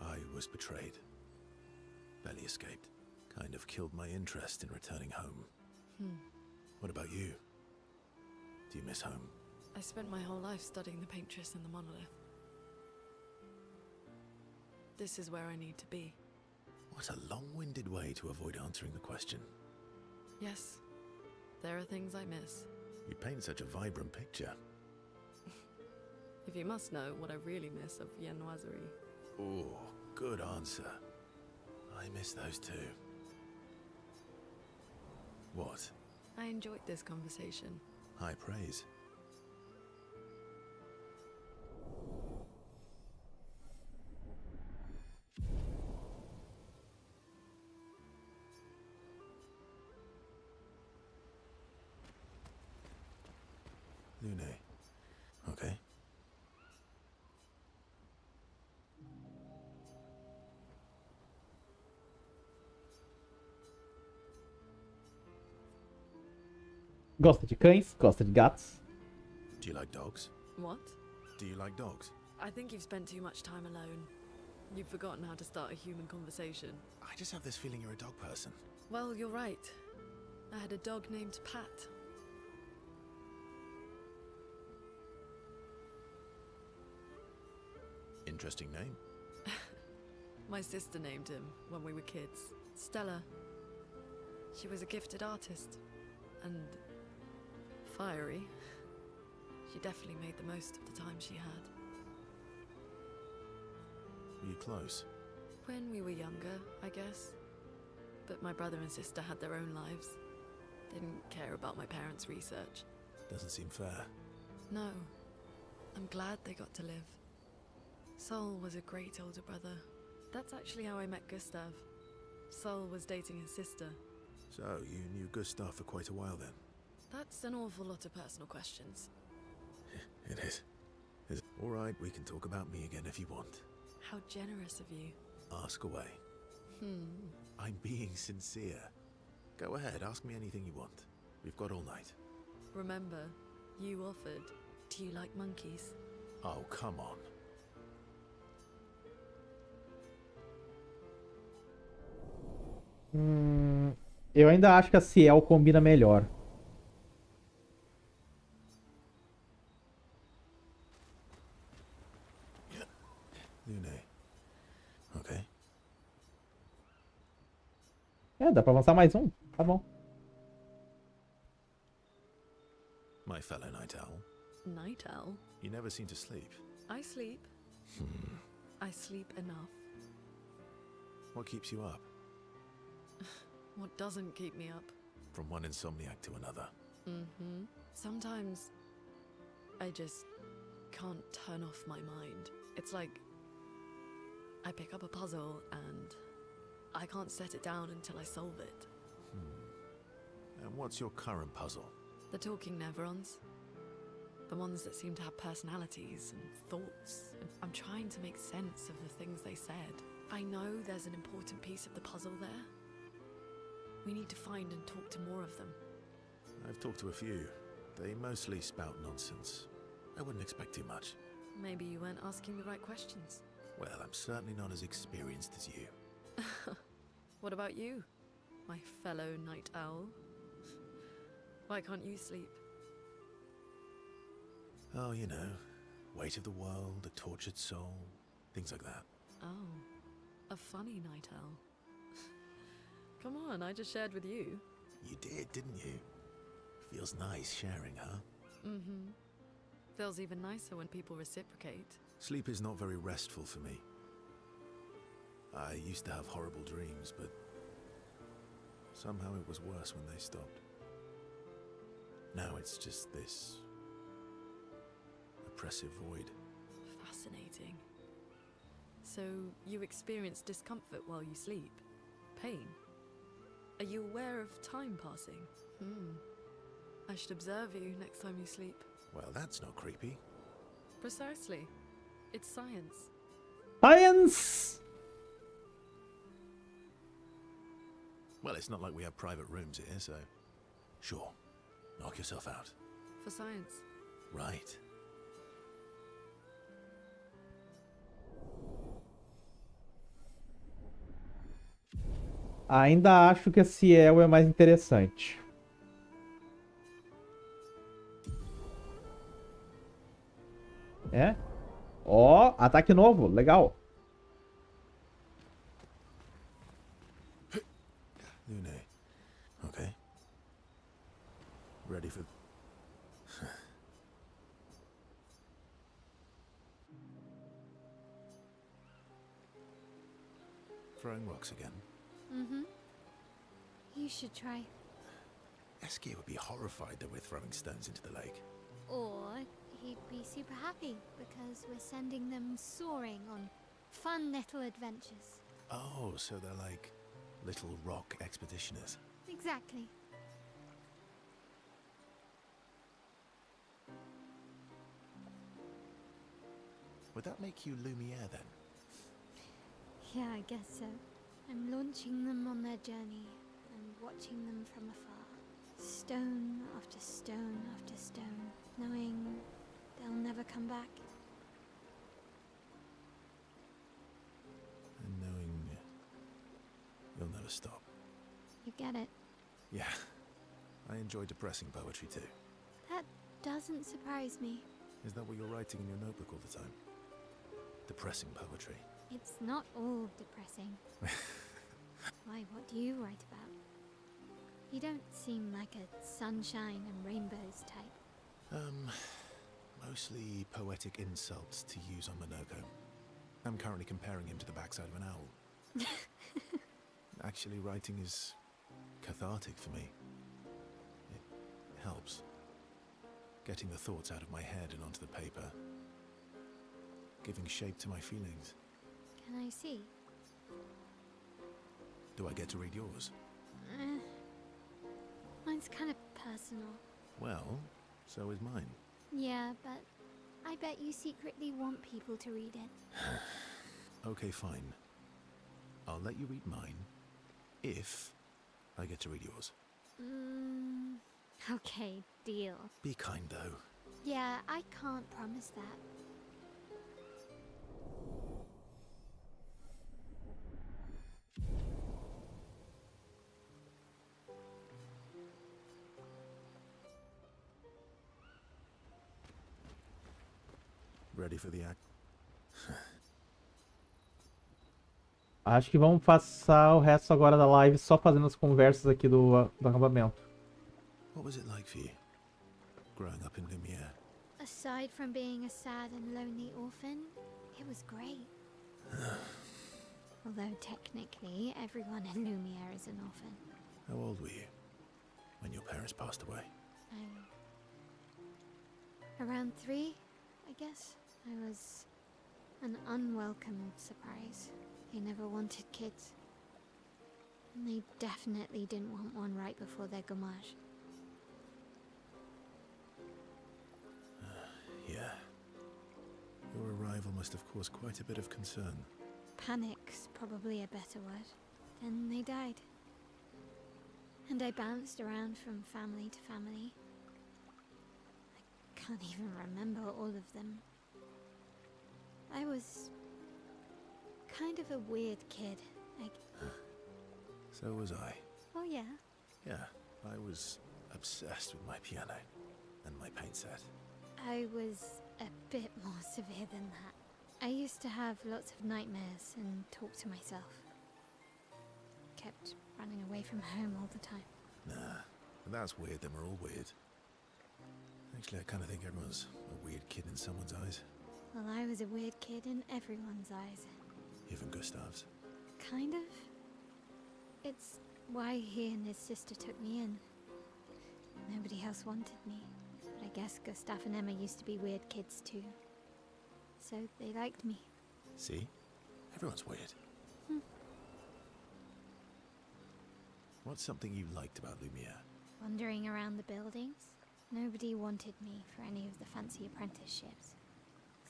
I was betrayed. Barely escaped. Kind of killed my interest in returning home. What about you? Do you miss home? I spent my whole life studying the paintress and the monolith. This is where I need to be. What a long-winded way to avoid answering the question. Yes, there are things I miss. You paint such a vibrant picture. If you must know what I really miss of viennoiserie. Oh, good answer. I miss those too. What? I enjoyed this conversation. High praise. Lune. Okay. Gosta de cães, gosta de gatos. Do you like dogs? What? Do you like dogs? I think you've spent too much time alone. You've forgotten how to start a human conversation. I just have this feeling you're a dog person. Well, you're right. I had a dog named Pat. Interesting name. My sister named him when we were kids. Stella. She was a gifted artist. And fiery. She definitely made the most of the time she had. Were you close? When we were younger, I guess. But my brother and sister had their own lives. Didn't care about my parents' research. Doesn't seem fair. No. I'm glad they got to live. Sol was a great older brother. That's actually how I met Gustav. Sol was dating his sister. So, you knew Gustav for quite a while then? That's an awful lot of personal questions. It is. Alright, we can talk about me again if you want. How generous of you. Ask away. I'm being sincere. Go ahead, ask me anything you want. We've got all night. Remember, you offered. Do you like monkeys? Oh, come on. Eu ainda acho que a Ciel combina melhor. Lune. Ok. É, dá pra avançar mais um. Tá bom. My fellow night owl. Night owl? You never seem to sleep. I sleep. I sleep enough. What keeps you up? What doesn't keep me up? From one insomniac to another. Sometimes I just can't turn off my mind. It's like I pick up a puzzle and I can't set it down until I solve it. And what's your current puzzle? The talking neurons. The ones that seem to have personalities and thoughts. I'm trying to make sense of the things they said. I know there's an important piece of the puzzle there. We need to find and talk to more of them. I've talked to a few. They mostly spout nonsense. I wouldn't expect too much. Maybe you weren't asking the right questions. Well, I'm certainly not as experienced as you. What about you, my fellow night owl? Why can't you sleep? Oh, you know, weight of the world, a tortured soul, things like that. Oh, a funny night owl. Come on, I just shared with you. You did, didn't you? Feels nice sharing, huh? Feels even nicer when people reciprocate. Sleep is not very restful for me. I used to have horrible dreams, but somehow it was worse when they stopped. Now it's just this oppressive void. Fascinating. So you experience discomfort while you sleep? Pain? Are you aware of time passing? I should observe you next time you sleep. Well, that's not creepy. Precisely. It's science. Science! Well, it's not like we have private rooms here, so... Sure. Knock yourself out. For science. Right. Ainda acho que a Ciel é mais interessante. É? Ó, ataque novo, legal. Lune. Okay. Ready for... Throwing rocks again. You should try. Escute would be horrified that we're throwing stones into the lake. Or he'd be super happy because we're sending them soaring on fun little adventures. Oh, so they're like little rock expeditioners. Exactly. Would that make you Lumiere then? Yeah, I guess so. I'm launching them on their journey and watching them from afar. Stone after stone after stone, knowing they'll never come back. And knowing you'll never stop. You get it? Yeah. I enjoy depressing poetry too. That doesn't surprise me. Is that what you're writing in your notebook all the time? Depressing poetry. It's not all depressing. Why, what do you write about? You don't seem like a sunshine and rainbows type. Mostly poetic insults to use on Monoko. I'm currently comparing him to the backside of an owl. Actually, writing is cathartic for me. It helps. Getting the thoughts out of my head and onto the paper. Giving shape to my feelings. Can I see? Do I get to read yours? Mine's kind of personal. Well, so is mine. Yeah, but I bet you secretly want people to read it. Okay, fine. I'll let you read mine if I get to read yours. Okay, deal. Be kind, though. Yeah, I can't promise that. Ready for the act? Acho que vamos passar o resto agora da live só fazendo as conversas aqui do acampamento. What was it like for you, growing up in Lumiere? Aside from being a sad and lonely orphan, it was great. Although technically, everyone in Lumiere is an orphan. How old were you when your parents passed away? Around 3, I guess. I was an unwelcome surprise. They never wanted kids. And they definitely didn't want one right before their gommage. Yeah. Your arrival must have caused quite a bit of concern. Panic's probably a better word. Then they died. And I bounced around from family to family. I can't even remember all of them. I was kind of a weird kid. So was I. Oh yeah? Yeah, I was obsessed with my piano and my paint set. I was a bit more severe than that. I used to have lots of nightmares and talk to myself. Kept running away from home all the time. Nah, if that's weird, then we're all weird. Actually, I kind of think everyone's a weird kid in someone's eyes. Well, I was a weird kid in everyone's eyes. Even Gustav's. Kind of. It's why he and his sister took me in. Nobody else wanted me. But I guess Gustav and Emma used to be weird kids too. So they liked me. See? Everyone's weird. What's something you liked about Lumiere? Wandering around the buildings. Nobody wanted me for any of the fancy apprenticeships.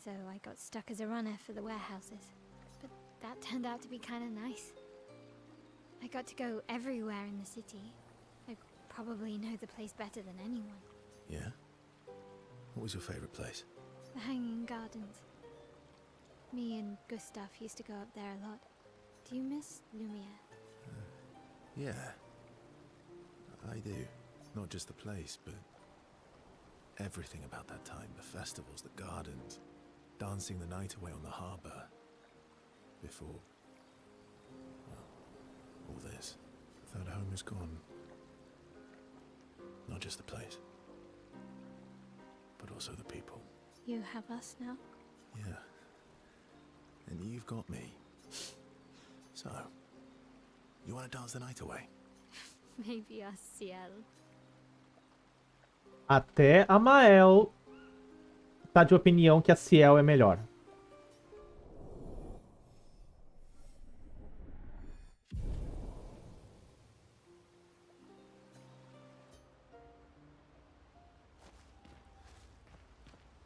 So I got stuck as a runner for the warehouses. But that turned out to be kind of nice. I got to go everywhere in the city. I probably know the place better than anyone. Yeah? What was your favorite place? The Hanging Gardens. Me and Gustav used to go up there a lot. Do you miss Lumiere? Yeah. I do. Not just the place, but everything about that time. The festivals, the gardens, dancing the night away on the harbour. Before, well, all this. That home is gone. Not just the place, but also the people. You have us now? Yeah. And you've got me. So, you want to dance the night away? Maybe a Ciel. Até a Mael tá de opinião que a Ciel é melhor.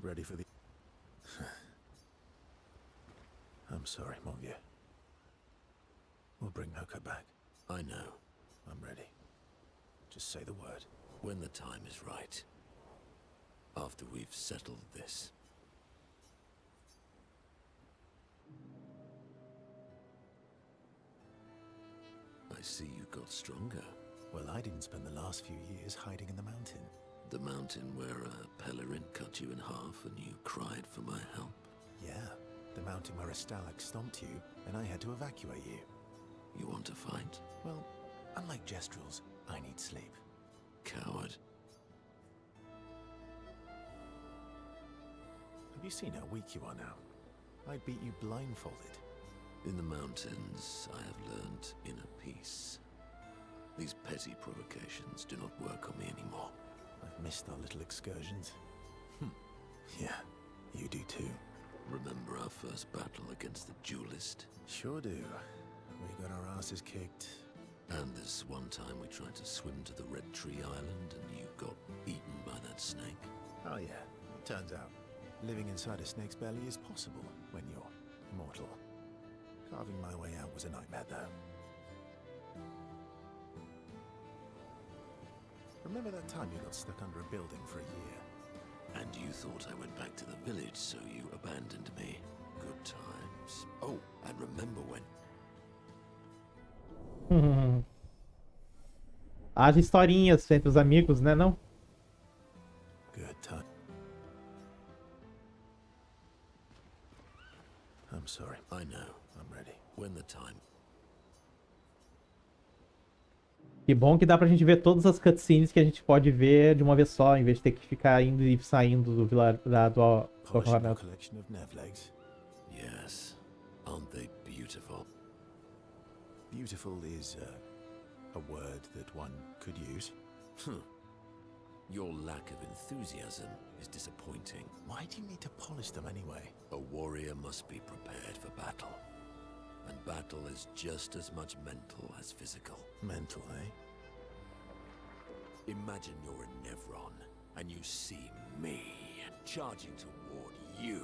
Ready for the... I'm sorry, mon vieux. We'll bring Noko back. I know. I'm ready. Just say the word. When the time is right. After we've settled this. I see you got stronger. Well, I didn't spend the last few years hiding in the mountain. The mountain where a pelerin cut you in half and you cried for my help. Yeah, the mountain where a stalag stomped you and I had to evacuate you. You want to fight? Well, unlike Gestrels, I need sleep. Coward. Have you seen how weak you are now? I'd beat you blindfolded. In the mountains, I have learned inner peace. These petty provocations do not work on me anymore. I've missed our little excursions. Yeah, you do too. Remember our first battle against the duelist? Sure do. We got our asses kicked. And this one time we tried to swim to the Red Tree Island and you got eaten by that snake? Oh yeah, turns out living inside a snake's belly is possible when you're mortal. Carving my way out was a nightmare though. Remember that time you got stuck under a building for a year? And you thought I went back to the village, so you abandoned me. Good times. Oh, and remember when... Haja historinhas entre os amigos, né, não? Good time. I'm sorry. I know. I'm ready. When the time... Que bom que dá pra gente ver todas as cutscenes que a gente pode ver de uma vez só, em vez de ter que ficar indo e saindo do Polishing a collection of Nevlegs. Yes. Aren't they beautiful? Beautiful is a word that one could use. Your lack of enthusiasm is disappointing. Why do you need to polish them anyway? A warrior must be prepared for battle. And battle is just as much mental as physical. Mental, eh? Imagine you're a Nevron, and you see me charging toward you,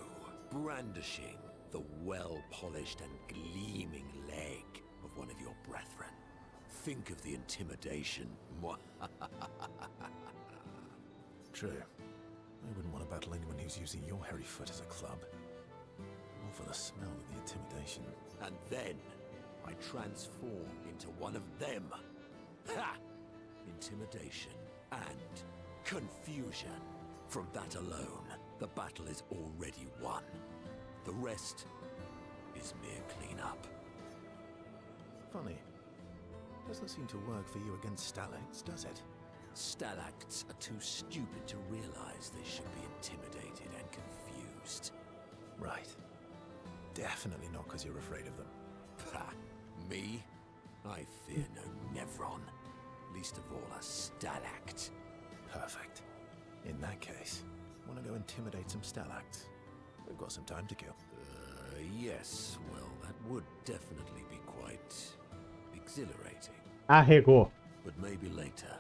brandishing the well-polished and gleaming leg of one of your brethren. Think of the intimidation. True. I wouldn't want to battle anyone who's using your hairy foot as a club. Or for the smell of the intimidation. And then I transform into one of them. Ha! Intimidation and confusion. From that alone, the battle is already won. The rest is mere cleanup. Funny. Doesn't seem to work for you against stalacts, does it? Stalacts are too stupid to realize they should be intimidated and confused. Right. Definitely not because you're afraid of them. Ha! Me? I fear no Nevron. Least of all a stalact. Perfect. In that case, want to go intimidate some stalacts? We've got some time to kill. Yes. Well, that would definitely be quite exhilarating. Arregou. But maybe later.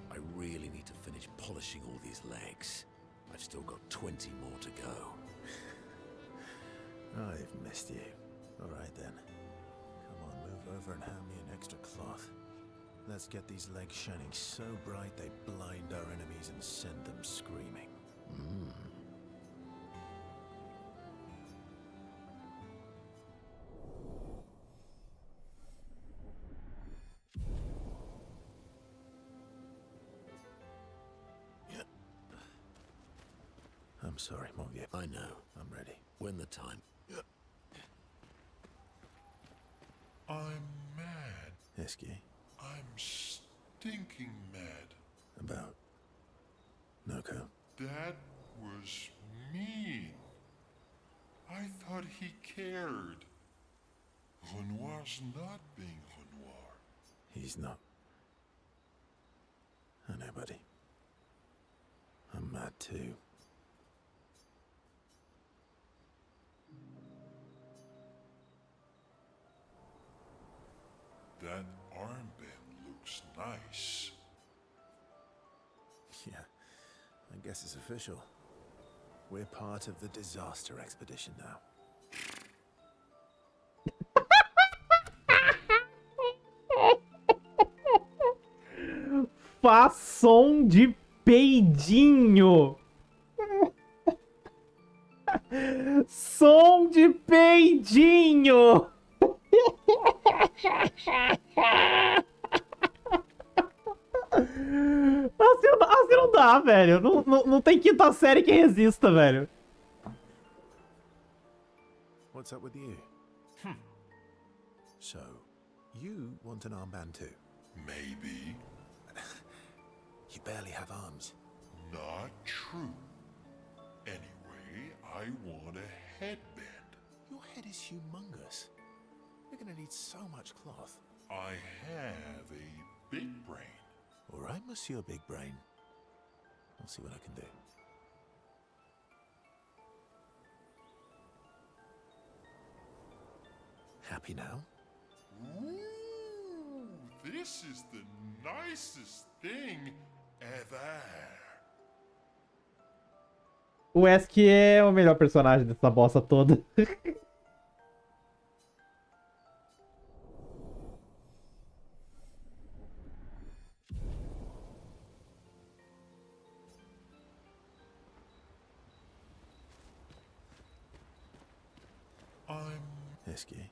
I really need to finish polishing all these legs. I've still got 20 more to go. I've missed you. Alright then. Come on, move over and hand me an extra cloth. Let's get these legs shining so bright they blind our enemies and send them screaming. I'm sorry, Monvier. I know. I'm ready. When the time... I'm mad. Esky, I'm stinking mad. about Noko. That was mean. I thought he cared. Renoir's not being Renoir. He's not. I know, buddy. I'm mad too. That armband looks nice. Yeah, I guess it's official. We're part of the disaster expedition now. Fação de peidinho. Som de peidinho. Assim não dá, velho. Não tem quinta série que resista, velho. What's up with you? So, you want an armband too? Maybe. You barely have arms. Not true. Anyway, I want a headband. Your head is humongous. You're gonna need so much cloth. I have a big brain. All right, Monsieur Big Brain. I'll see what I can do. Happy now? Ooh, this is the nicest thing ever. O Esk é o melhor personagem dessa bosta toda.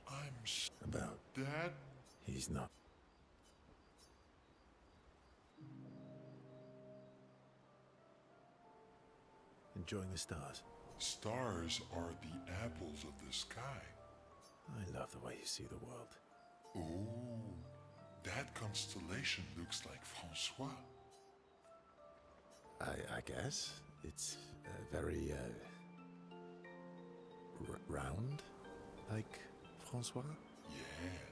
I'm about that. he's not. Enjoying the stars. Stars are the apples of the sky. I love the way you see the world. Oh, that constellation looks like Francois. I guess it's very round, like Francois.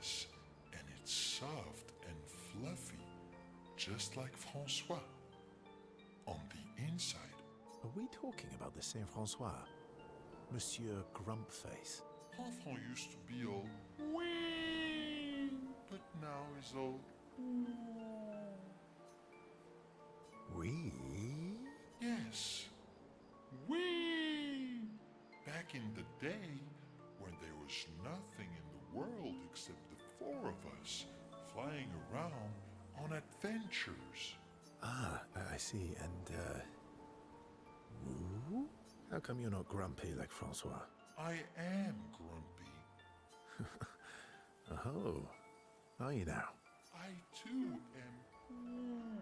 Yes, and it's soft and fluffy, just like Francois. On the inside. Are we talking about the same Francois? Monsieur Grumpface. Enfant used to be all wee, but now he's all We? yes, wee. Back in the day, when there was nothing in the world except the four of us flying around on adventures. Ah, I see. And woo? How come you're not grumpy like Francois? I am grumpy. Oh, are you now? I too am,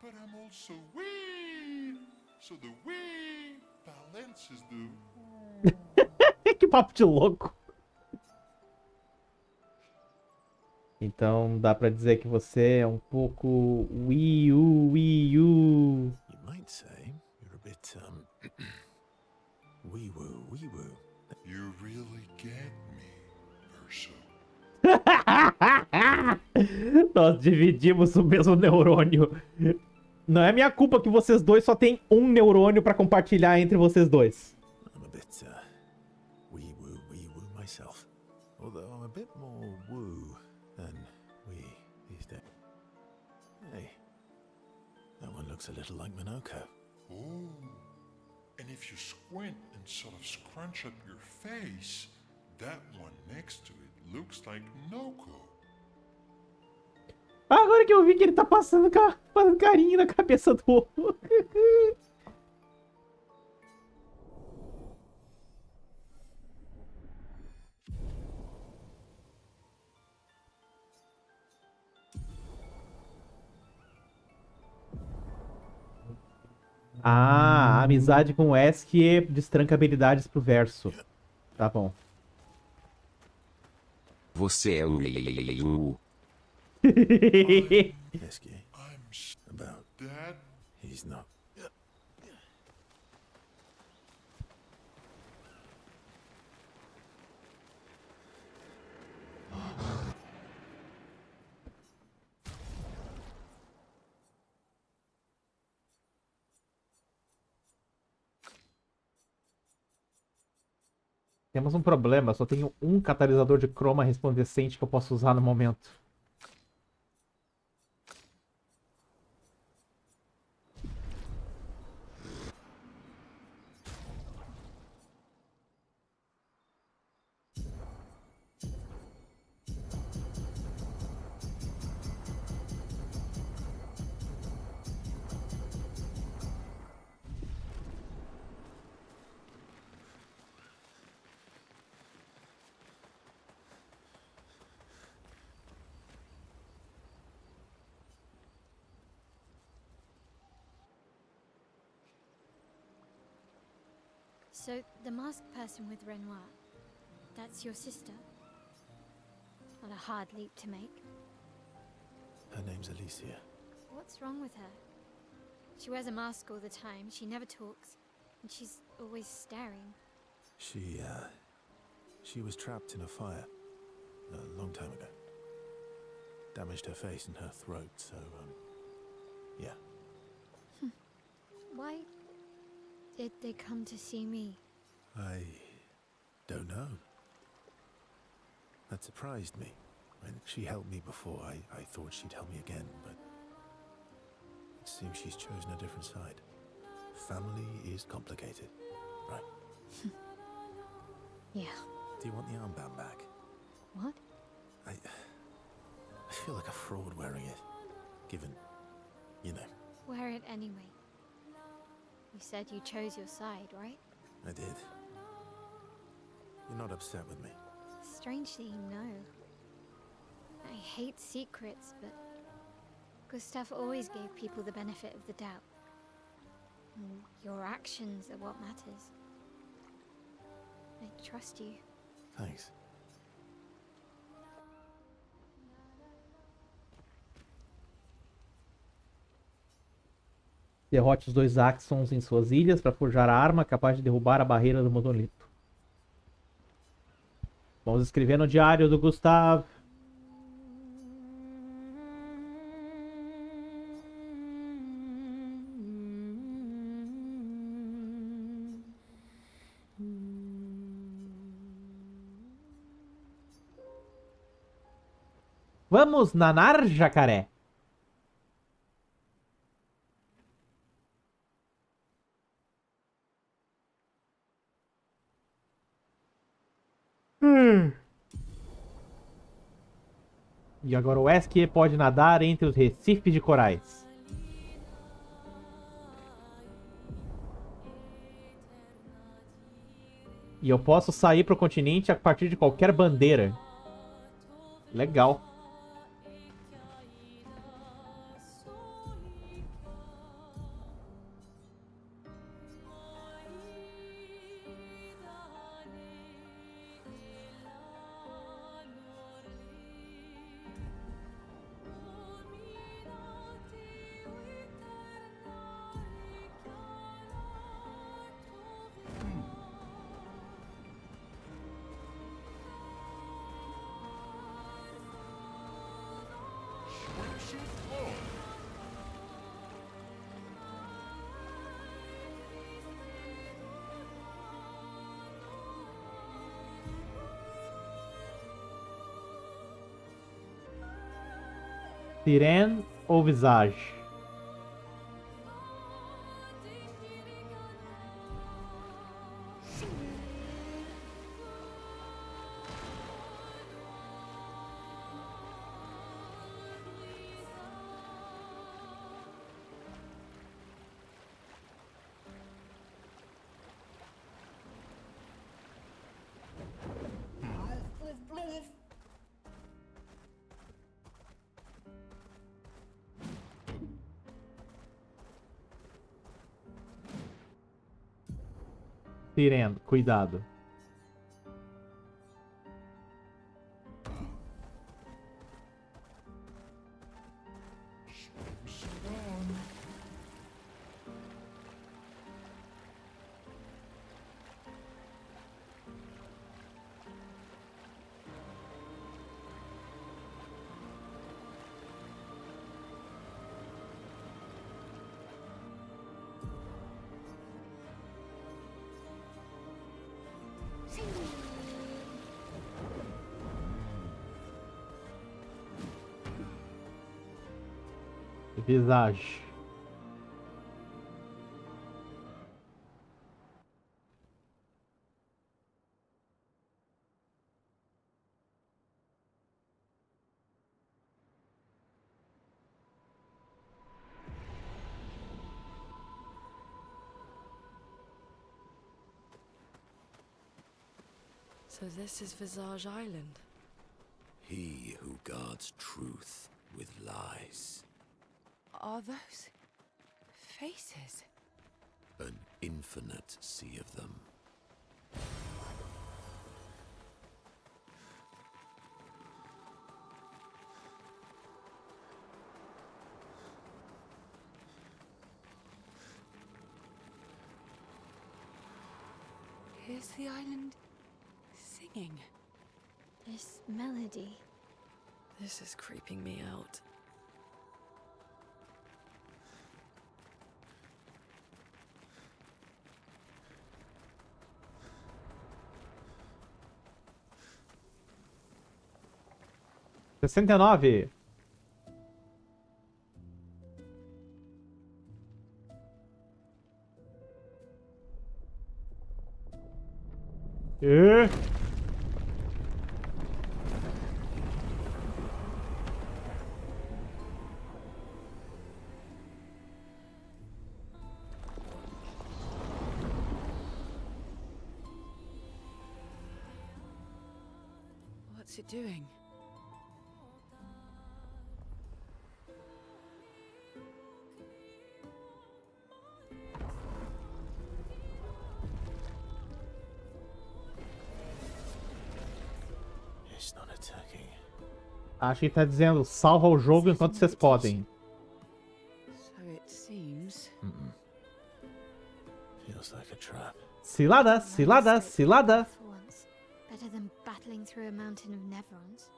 but I'm also wee. So the wee balances the. Que papo de louco. Então dá pra dizer que você é um pouco Wii U. You might say you're a bit wee woo. You really get me, Urso. Nós dividimos o mesmo neurônio. Não é minha culpa que vocês dois só tem um neurônio pra compartilhar entre vocês dois. I'm a bit wee woo myself. Although I'm a bit more woo than wee these days. Hey, that one looks a little like Minoko. Oh, and if you squint and sort of scrunch up your face, that one next to it looks like Noko. Agora que eu vi que ele tá fazendo carinho na cabeça do outro. Ah, amizade com o Esk destranca habilidades pro verso. Tá bom. Você é um Esky. I'm About that. he's not. Temos um problema, só tenho um catalisador de croma resplandecente que eu posso usar no momento. So, the masked person with Renoir, that's your sister? Not a hard leap to make. Her name's Alicia. What's wrong with her? She wears a mask all the time, she never talks, and she's always staring. She She was trapped in a fire a long time ago. Damaged her face and her throat, so, yeah. Why did they come to see me? I don't know. That surprised me. When she helped me before, I thought she'd help me again, but it seems she's chosen a different side. Family is complicated, right? Yeah. Do you want the armband back? What? I feel like a fraud wearing it, given, you know. Wear it anyway. You said you chose your side, right? I did. You're not upset with me. Strangely, no. I hate secrets, but Gustav always gave people the benefit of the doubt. And your actions are what matters. I trust you. Thanks. Derrote os 2 Axons em suas ilhas para forjar a arma capaz de derrubar a barreira do monolito. Vamos escrever no diário do Gustav. Vamos nanar, jacaré? E agora o Esque pode nadar entre os recifes de corais. E eu posso sair para o continente a partir de qualquer bandeira. Legal. Sirene ou Visage? Sirene, cuidado. Visage. So this is Visage Island. He who guards truth with lies. Are those faces? An infinite sea of them. Is the island singing? This melody. This is creeping me out. $69. What's it doing? It's not attacking. Acho que tá dizendo salva o jogo enquanto vocês podem. So it seems. Feels like a trap. Cilada, cilada, cilada. For once. Better than battling through a mountain of neverons.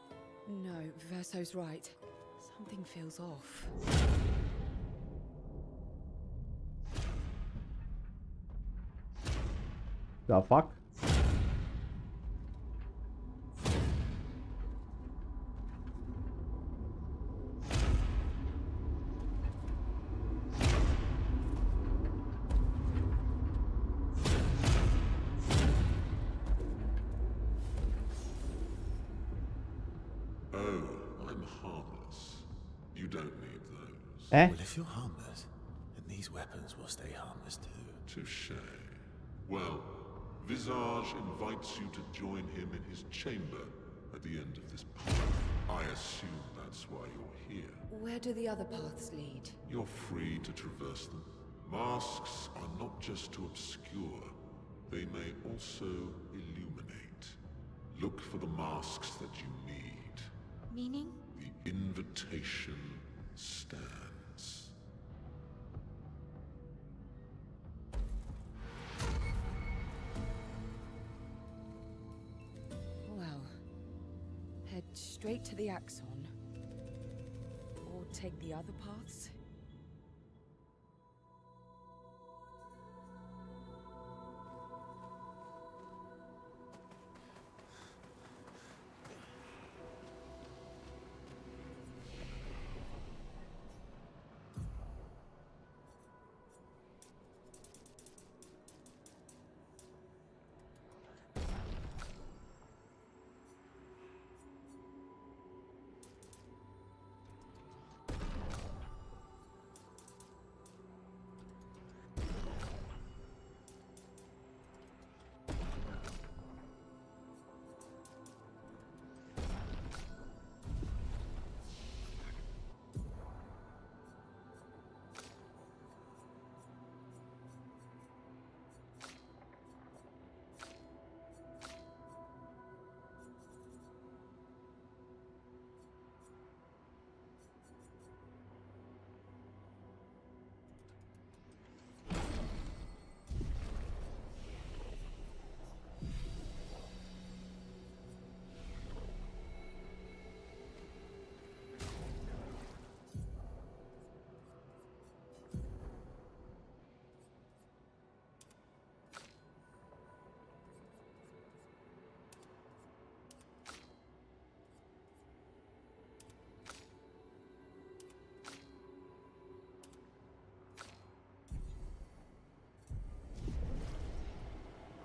No, Verso's right. Something feels off. The fuck? Oh, I'm harmless. You don't need those. Eh? Well, if you're harmless, then these weapons will stay harmless too. Touché. Well, Visage invites you to join him in his chamber at the end of this path. I assume that's why you're here. Where do the other paths lead? You're free to traverse them. Masks are not just to obscure, they may also illuminate. Look for the masks that you need. Meaning? The invitation stands. Well, head straight to the Axon. Or take the other paths.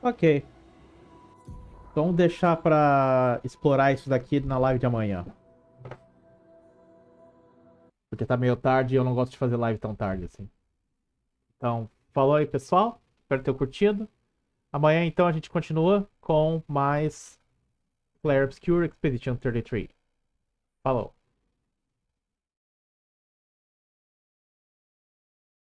Ok. Vamos deixar pra explorar isso daqui na live de amanhã. Porque tá meio tarde e eu não gosto de fazer live tão tarde assim. Então, falou aí, pessoal. Espero ter curtido. Amanhã, então, a gente continua com mais Clair Obscur Expedition 33. Falou.